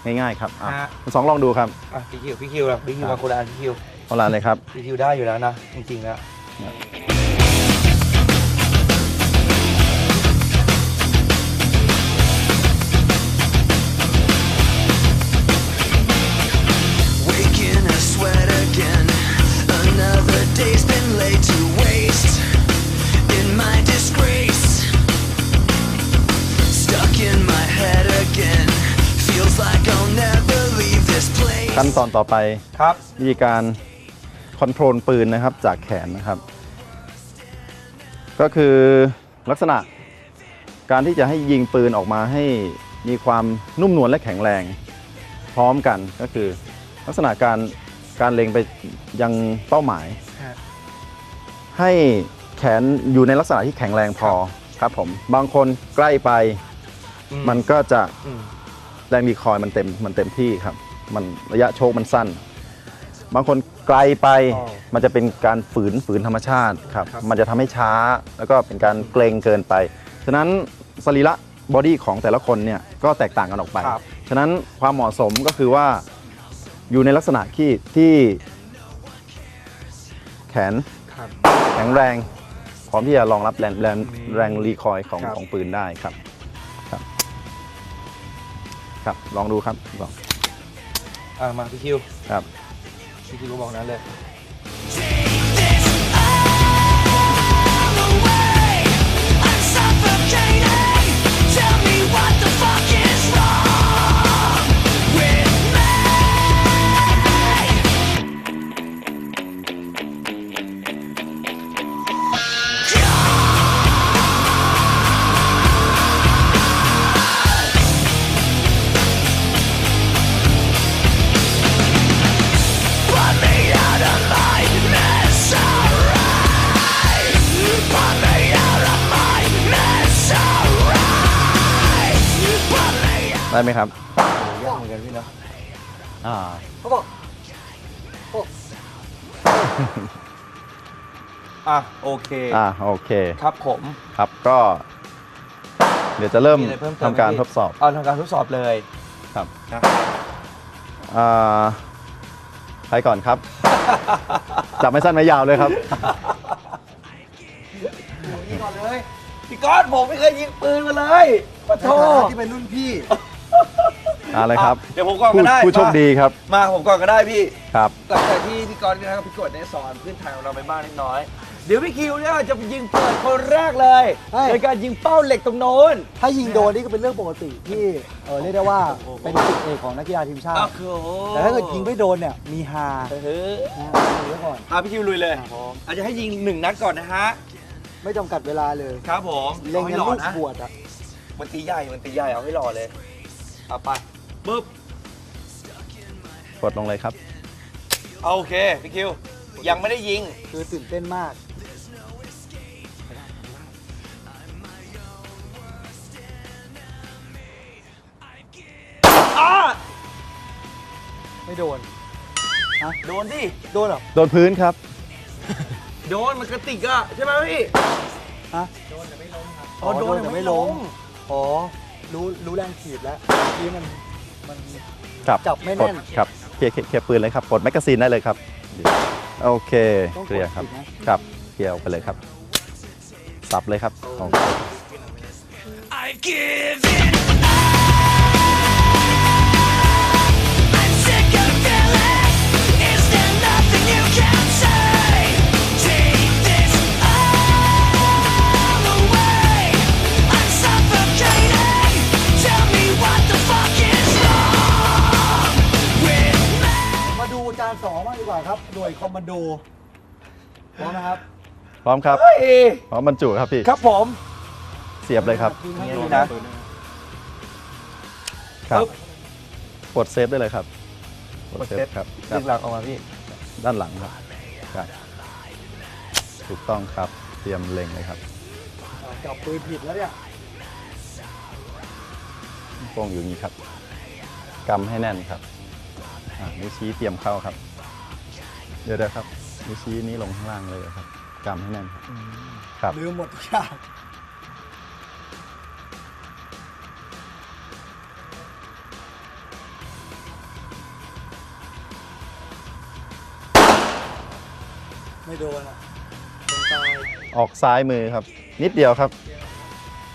ง่ายๆครับอ่ะ ฮะ คุณสองลองดูครับ อ่ะพี่คิวนะพี่คิวมาโคราชพี่คิว เอาละเลยครับ พี่คิวได้อยู่แล้วนะจริงๆแล้ว Waking a sweat again. Another day's been laid to waste. In my disgrace, stuck in my head again. Feels like I'll never leave this place. ขั้นตอนต่อไป ครับ วิธีการคอนโทรลปืนนะครับจากแขนนะครับ ก็คือลักษณะการที่จะให้ยิงปืนออกมาให้มีความนุ่มนวลและแข็งแรงพร้อมกันก็คือลักษณะการเล็งไปยังเป้าหมาย ฮะ ให้แขนอยู่ในลักษณะที่แข็งแรงพอครับผมบางคนใกล้ไปมันก็จะ อืม แรงดีคอยมันเต็มที่ครับมันระยะโชคมันสั้น บางคนไกลไป อ๋อ มันจะเป็นการฝืนธรรมชาติครับ ครับ มันจะทำให้ช้าแล้วก็เป็นการเกรงเกินไปฉะนั้นสรีระบอดี้ของแต่ละคนเนี่ยก็แตกต่างกันออกไป ครับ ฉะนั้นความเหมาะสมก็คือว่าอยู่ในลักษณะที่แขน ครับ แข็งแรงพร้อมที่จะรองรับแรงรีคอยล์ของ ครับ ของปืนได้ครับครับครับลองดูครับลอง มาพี่คิว ครับ พี่คิวก็บอกนั้นเลย I'm away. I'm suffocating. Tell me what the fuck is wrong with me. ได้ไหมครับ ยากเหมือนกันพี่เนาะ อ่า เขาบอก โอเค โอเค ครับผม ครับก็เดี๋ยวจะเริ่ม มีอะไรเพิ่มเติม ทำการ ไหมพี่ ทดสอบ เอาทำการทดสอบเลย ครับ นะ อ่าใครก่อนครับ จับไม่สั้นไม่ยาวเลยครับ นี่ก่อนเลยพี่ก๊อตผมไม่เคยยิงปืนมาเลยปะโท ที่เป็นรุ่นพี่ อะไรครับ เดี๋ยวผมก่อนก็ได้ ผู้โชคดีครับ มาผมก่อนก็ได้พี่ ครับ หลังจากที่พี่ก๊อตนะครับพี่กดได้สอนพื้นฐานของเราไปบ้างนิดน้อย เดี๋ยวพี่คิวเนี่ยจะยิงเปิดคนแรกเลย เฮ้ย ในการยิงเป้าเหล็กตรงโน้น ถ้ายิงโดนนี่ก็เป็นเรื่องปกติที่เรียกได้ว่าเป็นจุดเอกของนักกีฬาทีมชาติ โอ้โห แต่ถ้าเกิดยิงไม่โดนเนี่ยมีฮา เออ นะดูไว้ก่อน พี่คิวลุยเลยอาจจะให้ยิง1 นัดก่อนนะฮะ ไม่จำกัดเวลาเลย ครับผม เล็ง อาให้ กัน หล่อ ลูก นะ บวชอ่ะ มันตีใหญ่เอาให้หล่อเลยเอาไปปึ๊บ กดลงเลยครับ โอเคพี่คิวยังไม่ได้ยิง คือตื่นเต้นมาก ไม่โดน โดนดิ โดนเหรอ โดนพื้นครับ โดนมันกระติกอะใช่ไหมพี่ ฮะ อ๋อโดนแต่ไม่ล้ม อ๋อรู้แรงถีบแล้วที่มัน มัน ครับ จับไม่ ก แน่ ด น ครับเคลียร์ปืนเลยครับกดแมกกาซีนได้เลยครับโอเค ต้องกด เคลียร์ครับ สินะ ครับเคลียร์ออกไปเลยครับสับเลยครับโอเค I've given up. I'm sick of feeling. Is there nothing you can say? Take this all away. I'm suffocating. Tell me what the fuck is wrong with me. มาดูจาน2บ้างดีกว่าครับหน่วยคอมมานโดพร้อมนะครับ พร้อมครับ เฮ้ย พร้อมบรรจุครับพี่ ครับผม เสียบเลยครับ นี่นะ ครับกดเซฟได้เลยครับกดเซฟครับครั ดึ บ งหลังออกมาพี่ ด้านหลังครับครับถูกต้องครับเตรียมเล็งเลยครับ จับปืนผิดแล้วเนี่ย โป้งอยู่อย่างนี้ครับกำให้แน่นครับนิ้วชี้เตรียมเข้าครับเดี๋ยวครับนิ้วชี้นี้ลงข้างล่างเลยครับกำให้แน่นครับครับ ลืมหมดทุกอย่างไม่โดนอ่ะตรงตาย ออกซ้ายมือครับ นิดเดียวครับ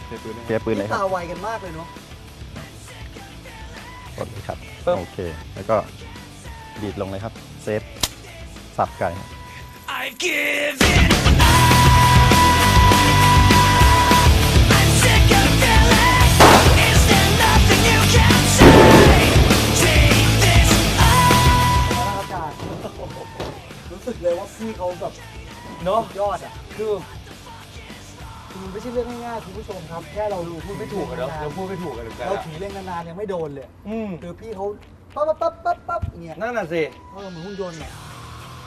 เคลียร์ปืนได้ เคลียร์ปืนเลยค ตา รับ ไวกันมากเลยเนาะ กดเลยครับโอเค แล้วก็ดีดลงเลยครับเซฟสับไก่ครับ I've given up. I'm sick of feeling. Is there nothing you can say? Take this all. แล้วอาจารย์รู้สึกเลยว่าพี่เขาแบบ เนาะ ยอดอ่ะ คือ มันไม่ใช่เรื่องง่ายๆคุณผู้ชมครับ แค่เราพูดไม่ถูก เนาะเราพูดไม่ถูกกันเหมือนกัน เรา อะ ถือเล่นนานๆยังไม่โดนเลย อืม คือพี่เขาปั๊บอย่างเงี้ย นั่นน่ะสิ เหมือนหุ่นยนต์อ่ะ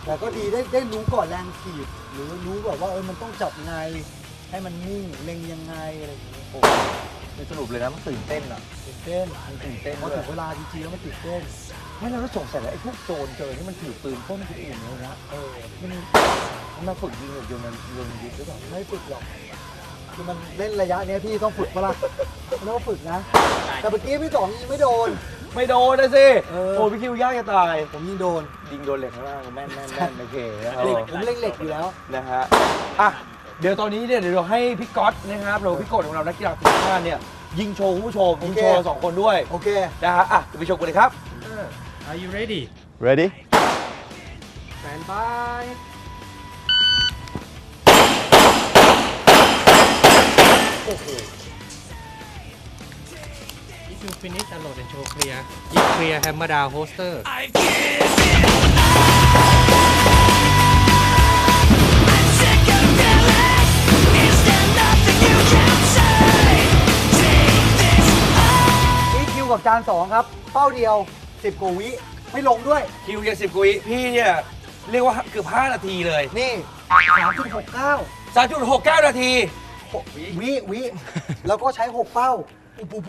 แต่ก็ดีได้รู้ก่อนแรงถีบหรือรู้แบบว่ามันต้องจับไงให้มันนิ่งเล็งยังไงอะไรอย่างเงี้ย ในสรุปเลยนะมันตื่นเต้นอ่ะ ตื่นเต้น มันตื่นเต้น พอ ด้ว ถึ ย งเวลาจริงๆแล้วมันตื่นเต้น ไม่เราก็สงสัยเลยไอ้พวกโจรเจอที่มันถือปืนพ่นคนอื่นเลยนะมันมาฝึกยิงแบบโยนยุทธหรือเปล่า ไม่ฝึกหรอกคือมันเล่นระยะเนี้ยพี่ต้องฝึกเปะล่าไม่ต้องฝึกนะ แต่เมื่อกี้พี่สองยิงไม่โดน ไม่โดนนะสิ เออ โอ้พี่คิวยากจะตาย ผมยิงโดน ยิงโดนเหล็กข้างล่างแม่นโอเคนะครั เหล็ก บ ผมเล่นเหล็กอยู่แล้ว นะฮะอ่ะเดี๋ยวตอนนี้เนี่ยเดี๋ยวเราให้พี่ก๊อตนะครับเราพี่กดของเรานักกีฬาทีมชาติเนี่ยยิงโชว์คุณผู้ชม โอเค ยิงโชว์สองคนด้วย โอเค นะฮะอ่ะเดี๋ยวไปชมกันเลยครับ Are you ready ready Stand by If you finish unload and show clear If clear hammer down holster I've given up. I'm sick of feeling. Is there nothing you can say? Take this all. นี่คิวกับจาน2ครับ เป้าเดียว 10 กว่าวิ ไม่ลงด้วย คิวยัง10กุยพี่เนี่ยเรียกว่าเกือบ5นาทีเลย นี่ 3.69 3.69 นาที วิ แล้วก็ใช้ 6 เป้า ปุ๊บ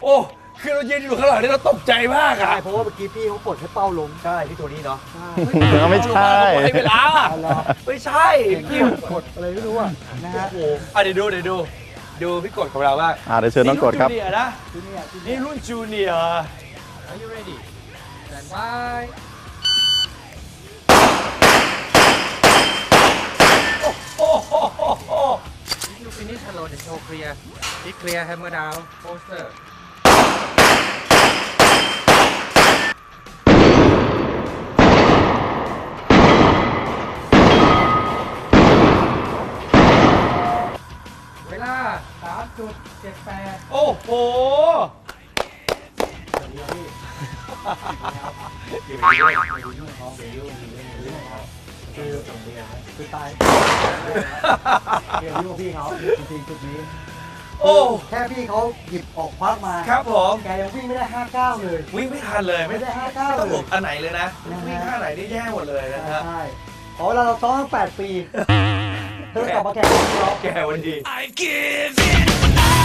โอ้คือเรายืนอยู่ข้างหลังนี่เราตกใจมาก ใช่ อ่ะ เพราะว่าเมื่อกี้พี่เขากดให้เป้าลง ใช่พี่ตัวนี้เนาะ ใช่ ไม่ใช่ ให้เวลา เอาเหรอ ไม่ใช่คิว กดอะไรไม่รู้อ่ะ นะฮะ โอ้โหอ่ะเดี๋ยวดูพี่กดของเราบ้าง เดี๋ยวเชิญน้องกดครับ นี่รุ่นจูเนียร์นะ ที่นี่ นี่รุ่นจูเนียร์ Are you ready Stand by โอ้โห If you finish unload and show clear If clear hammer down holster เวลา 3.78 โอ้โห คือตายเกี่ยวกับพี่เขาจริงๆจุดนี้ โอ้ แค่พี่เขาหยิบออกควักมา ครับผม แกยังวิ่งไม่ได้ 59 เลย วิ่งไม่ทันเลย ไม่ได้ ไม่ 59 ต้อง เล หล ย บอันไหนเลยนะ นะฮะ วิ่งท่าไหนนี่แย่หมดเลยนะฮะ ใช่ขอเวลาเราซ้อมตั้ง8 ปีเธอกลับมาแข่งกับเรา แกวันดี I've given up.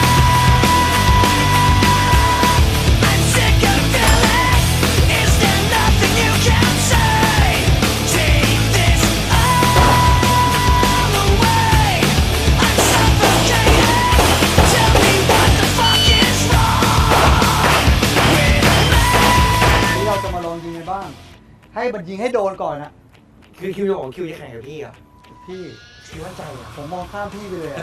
I'm sick of feeling. Is there nothing you can say? Take this all away. I'm suffocating. Tell me what the fuck is wrong with me? ให้มันยิงให้โดนก่อนนะ คือคิวจะบอกคิวจะแข่งกับพี่อ่ะ พี่ คิวมั่นใจอ่ะ ผมมองข้ามพี่ไปเลยอะ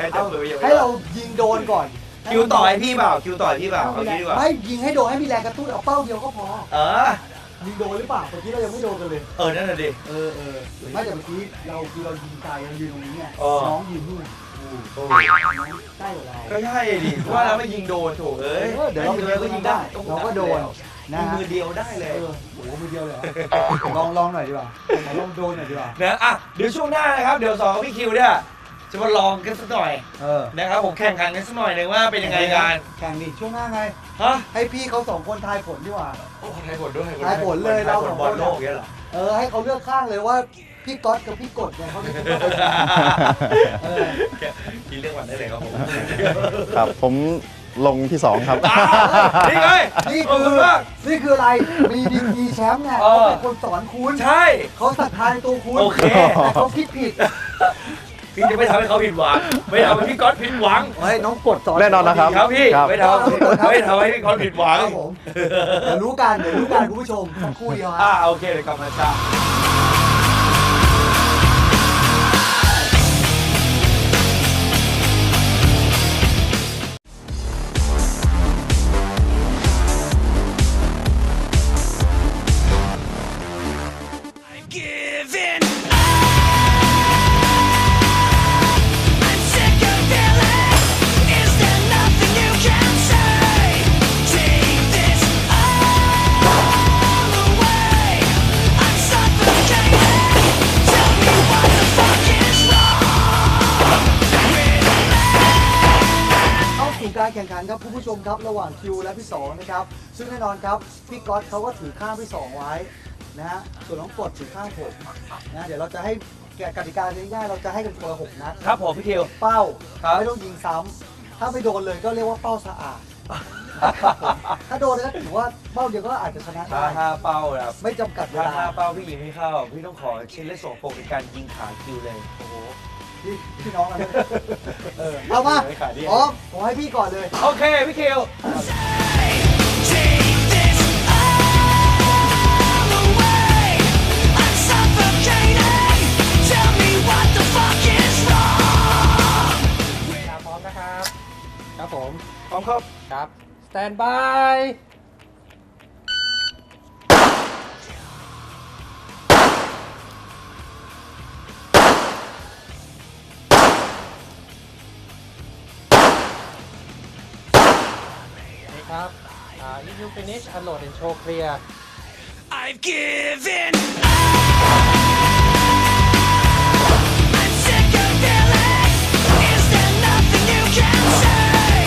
ให้จับมืออย่าไป ให้เรายิงโดนก่อน คิวต่อยพี่เปล่าคิวต่อยพี่เปล่าเอางี้ดีกว่า ไม่ยิงให้โดนให้มีแรงกระตุ้นเอาเป้าเดียวก็พอ เออ ยิงโดนหรือเปล่าเมื่อกี้เรายังไม่โดนกันเลย นั่นน่ะดิ ไม่แต่เมื่อกี้เรายิงไกลเรายืนตรงนี้ไง อ๋อ น้องยืนนู่นใกล้กว่าเรา ก็ใช่ดิว่าแล้วไม่ยิงโดนโถเอ้ย เดี๋ยวเรา ก็ยิงได้ เราก็โดนนะ มือเดียวได้เลย โอ้โหมือเดียวเลยเหรอลองหน่อยดีกว่าลองโดนหน่อยดีกว่า นะอ่ะเดี๋ยวช่วงหน้านะครับเดี๋ยวสองพี่คิวเนี่ยจะมาลองกันสักหน่อย นะครับผมแข่งขันกันสักหน่อยหนึ่งว่าเป็นยังไงกัน แข่งดิช่วงหน้าไง ฮะ ให้พี่เขาสองคนทายผลดีกว่า โอ้ทายผลด้วย ทายผลเลยเรา ทายผลบอลโลกอย่างเงี้ยเหรอ ให้เขาเลือกข้างเลยว่าพี่ก๊อตกับพี่กดเนี่ยเขาจะเป็น กินเรื่องวันได้เลยครับผม ครับผมลงที่ 2 ครับ นี่ไง นี่ ขอบ คื คุ อ ณมาก นี่คืออะไรมีดีกรีแชมป์ไง เอ เขา อ เป็นคนสอนคุณ ใช่ เขาศรัทธาในตัวคุณ โอเค แต่เขาคิดผิด พี่จะไม่ทำให้เขาผิดหวังไม่ทำให้พี่ก๊อตผิดหวัง เฮ้ยน้องกดสอน แน่นอนนะครับ ครับพี่ ครับ ไม่ทำให้พี่ก๊อตผิดหวัง ครับผมเดี๋ยวรู้กันคุณผู้ชมสักครู่เดียวฮะ โอเคเดี๋ยวกลับมาจ้า Giving up. I'm sick of feeling. Is there nothing you can say? Take this all away. I'm suffocating. Tell me what the fuck is wrong with me? เข้าสู่การแข่งขันครับคุณผู้ชมครับระหว่างคิวและพี่สองนะครับซึ่งแน่นอนครับพี่ก๊อตเขาก็ถือข้างพี่สองไว้นะฮะส่วนน้องกดถือข้างผมนะเดี๋ยวเราจะให้กติกาง่ายๆเราจะให้กันคนละ6 นัด ครับผมพี่คิว เป้า ครับ ไม่ต้องยิงซ้ำถ้าไม่โดนเลยก็เรียกว่าเป้าสะอาดครับผมถ้าโดนก็ถือว่าเป้าเดียวก็อาจจะชนะได้ 5เป้าครับ ไม่จำกัดเว ถ้า ลา 5เป้าพี่ยิงไม่เข้าพี่ต้องขอชิ้นเล็กส่งโปรในการยิงขาคิวเลยโอ้โห พี่น้องกันเอามา ไม่ขาดดิ พร้อมผมให้พี่ก่อนเลย โอเคพี่คิว Take this all away. I'm suffocating. Tell me what the fuck is wrong. พร้อมนะครับ ครับผม พร้อมครับ ครับ สแตนบายครับ if you finish unload and show clear I've given up. I'm sick of feeling. Is there nothing you can say?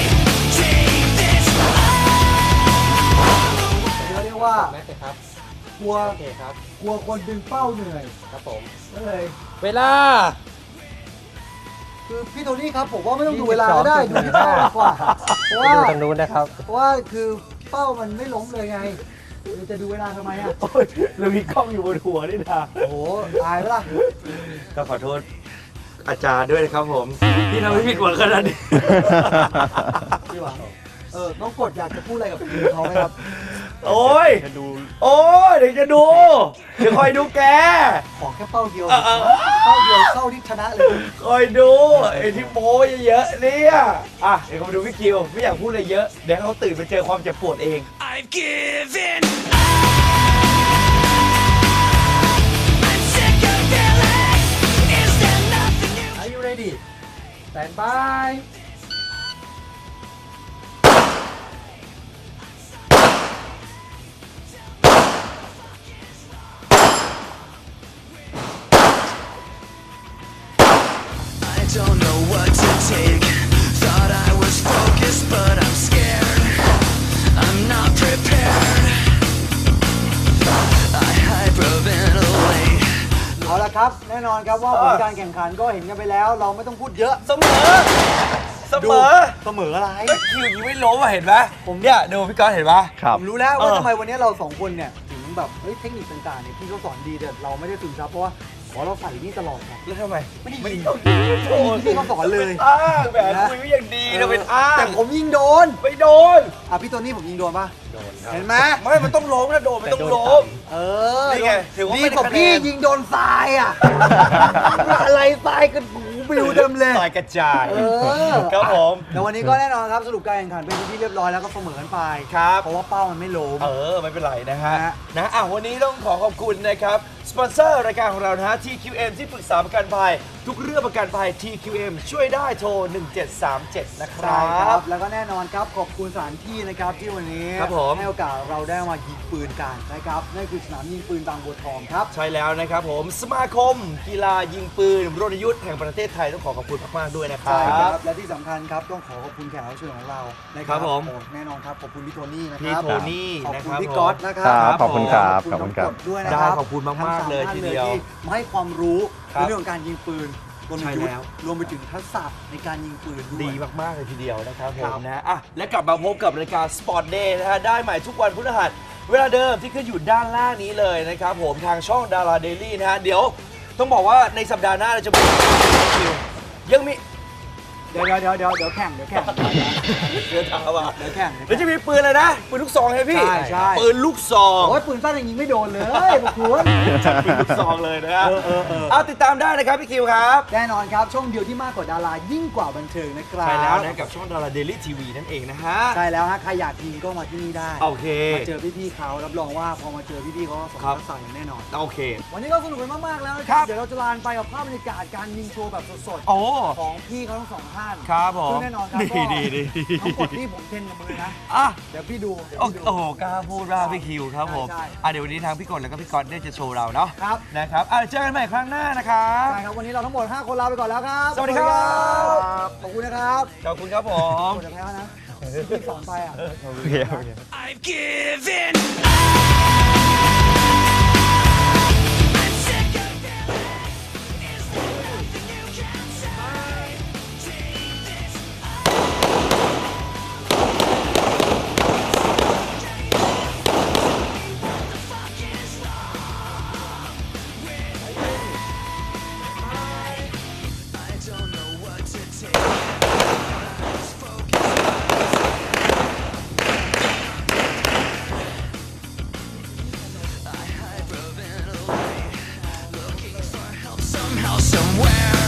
Take this all. เขาเรียกว่า แม็กซ์ครับ กลัว โอเคครับ กลัวคนดึงเป้าเหนื่อย ครับผม ก็เลย เวลา คือพี่โทนี่ครับผมว่าไม่ต้องดูเวลาก็ได้ดูที่เป้าดีกว่าเพราะ ไป ว่า ดูทางนู้นนะครับ เพราะว่าคือเป้ามันไม่ล้มเลยไงจะดูเวลาทำไมอ่ะ โอ้ยเรามีกล้องอยู่บนหัวนี่นะ โอ้โหอายไหมล่ะ ก็ขอโทษอาจารย์ด้วยนะครับผมที่ทำให้ผิดหวังขนาดนี้ พี่หวังน้องกดอยากจะพูดอะไรกับทีมเขาไหมครับ โอ้ย จะดู โอ้ยเดี๋ยวจะดู เดี๋ยวคอยดูแก ขอแค่เป้าเดียว เออ เป้าเดียวเข้าที่ชนะเลย คอยดูไอ้ที่โม้เยอะๆเนี่ยอ่ะเดี๋ยวเขามาดูพี่คิวไม่อยากพูดอะไรเยอะเดี๋ยวให้เขาตื่นไปเจอความเจ็บปวดเอง I've given up. I'm sick of feeling. Is there nothing you Are you ready stand by I don't know what to take. Thought I was focused, but I'm scared. I'm not prepared. I hyperventilate. เอาละครับ แน่นอนครับว่าผลการแข่งขันก็เห็นกันไปแล้ว เราไม่ต้องพูดเยอะ เสมอ เสมอ เสมออะไร ก็คิวยิงไม่ล้มอ่ะเห็นปะผมเนี่ยดูพี่ก๊อตเห็นปะ ครับ ผมรู้แล้วว่าทำไมวันนี้เราสองคนเนี่ยถึง แบบเฮ้ยเทคนิคต่างๆเนี่ยพี่เขาสอนดีแต่เราไม่ได้ซึมซับเพราะว่าเราใส่นี่ตลอดครับ แล้วทำไม ไม่ได้ยิง โอ้โห พี่เขาสอนเลย อ้างแบบคุยไว้อย่างดีนะเป็นอ้าง แต่ผมยิงโดน ไม่โดน พี่ตัวนี้ผมยิงโดนป่ะ โดนครับ เห็นไหม ไม่มันต้องล้มนะโดนมันต้องล้ม นี่ไงถือว่า ดี เป็น กว่า คะแนน พี่ยิงโดนทรายอ่ะ อะไรทรายกันหูบิวเต็มเลย ต่อยกระจาย ครับ ผม แต่วันนี้ก็แน่นอนครับสรุปการแข่งขันเป็นที่เรียบร้อยแล้วก็เสมอกันไป ครับ เพราะว่าเป้ามันไม่ล้ม ไม่เป็นไรนะฮะ นะฮะ วันนี้ต้องขอขอบคุณนะครับ สปอนเซอร์รายการของเรานะฮะ TQM ที่ปรึกษาประกันภัยทุกเรื่องประกันภัย TQM ช่วยได้โทร 1737 นะครั ใช่ครับ บ แล้วก็แน่นอนครับขอบคุณสถานที่นะครับที่วันนี้ ครับผม ให้โอกาสเราได้มายิงปืนกันนะครับนั่นคือสนามยิงปืนบางบัวทองครับ ใช่แล้วนะครับผม สมาคม กีฬายิงปืนรณยุทธ์แห่งประเทศไทยต้องขอขอบคุณมากๆด้วยนะครั ใช่ครับ บ และที่สำคัญครับต้องขอขอบคุณแขกรับเชิญของเรานะค ครั รับบ ผม โอ้แน่นอนครับขอบคุณพี่โทนี่นะค พี่ รับ โทนี่ ขอบ นะ คุ ค ณ รับ พี่ก๊อตนะค ค รั รับ ขอบคุณครับ ข ข อ อ บบ คุ คุณ ณ น้ ค อง รับ กดด้วยนะครับ ขอบคุณมากๆเลย ทั้ง ที ส เดียว ท่านที่มาให้ความรู้ ครับ ในเรื่องของการยิงปืนกล ใช่ ยุท แล้ว ธ์รวมไปถึงทักษะในการยิงปืนด้วย ดีมาก ๆ เลยทีเดียวนะครับผ ครั ม บ นะและกลับมาพบกับรายการ Sport Day นะฮะได้ใหม่ทุกวันพฤหัสเวลาเดิมที่ขึ้นอยู่ด้านล่างนี้เลยนะครับผมทางช่องดาราเดลี่นะฮะเดี๋ยวต้องบอกว่าในสัปดาห์หน้าเราจะมียังมี เดี๋ยวแข่งเดี๋ยวถามว่าเดี๋ยวแข่ง แล้วจะมีปืนอะไรนะปืนลูกซองใช่ไหมพี่ ใช่ ปืนลูกซอง โอ้ยปืนสั้นอย่างนี้ไม่โดนเลยพวกคุณ ปืนลูกซองเลยนะฮะเอาติดตามได้นะครับพี่คิวครับ แน่นอนครับช่องเดียวที่มากกว่าดารายิ่งกว่าบันเทิงนะครับ ใช่แล้วนะกับช่องดาราเดลี่ทีวีนั่นเองนะฮะ ใช่แล้วฮะใครอยากยิงก็มาที่นี่ได้ โอเค มาเจอพี่ๆเขารับรองว่าพอมาเจอพี่ๆเขาสอน ครับ ทักษะอย่างแน่นอน โอเค วันนี้ก็สนุกกันมากๆแล้วนะค ครั รับบ เดี๋ยวเราจะลานไปกับภาพบรรยากาศการยิงโชว์แบบสด โอ้ ๆของพี่เขาทั้งสองท่าน ครับผม ซึ่งแน่นอนครับ ดี ก็ ดีดี ทั้งหมดที่ผมเทรนกับมือนะ อ่ะ เดี๋ยวพี่ดู โอ้โหกล้าพูดว่าพี่คิวครับผม ใช่ เดี๋ยววันนี้ทางพี่กดแล้วก็พี่ก๊อตได้จะโชว์เราเนาะ ครับ นะครับเจอกันใหม่ครั้งหน้านะครับ ใช่ครับวันนี้เราทั้งหมด 5 คนลาไปก่อนแล้วครับ สวัสดีครับ ขอบคุณนะครับ ขอบคุณครับผม ขอบคุณแล้วนะที่สอนไปอ่ะ I've given somehow, somewhere.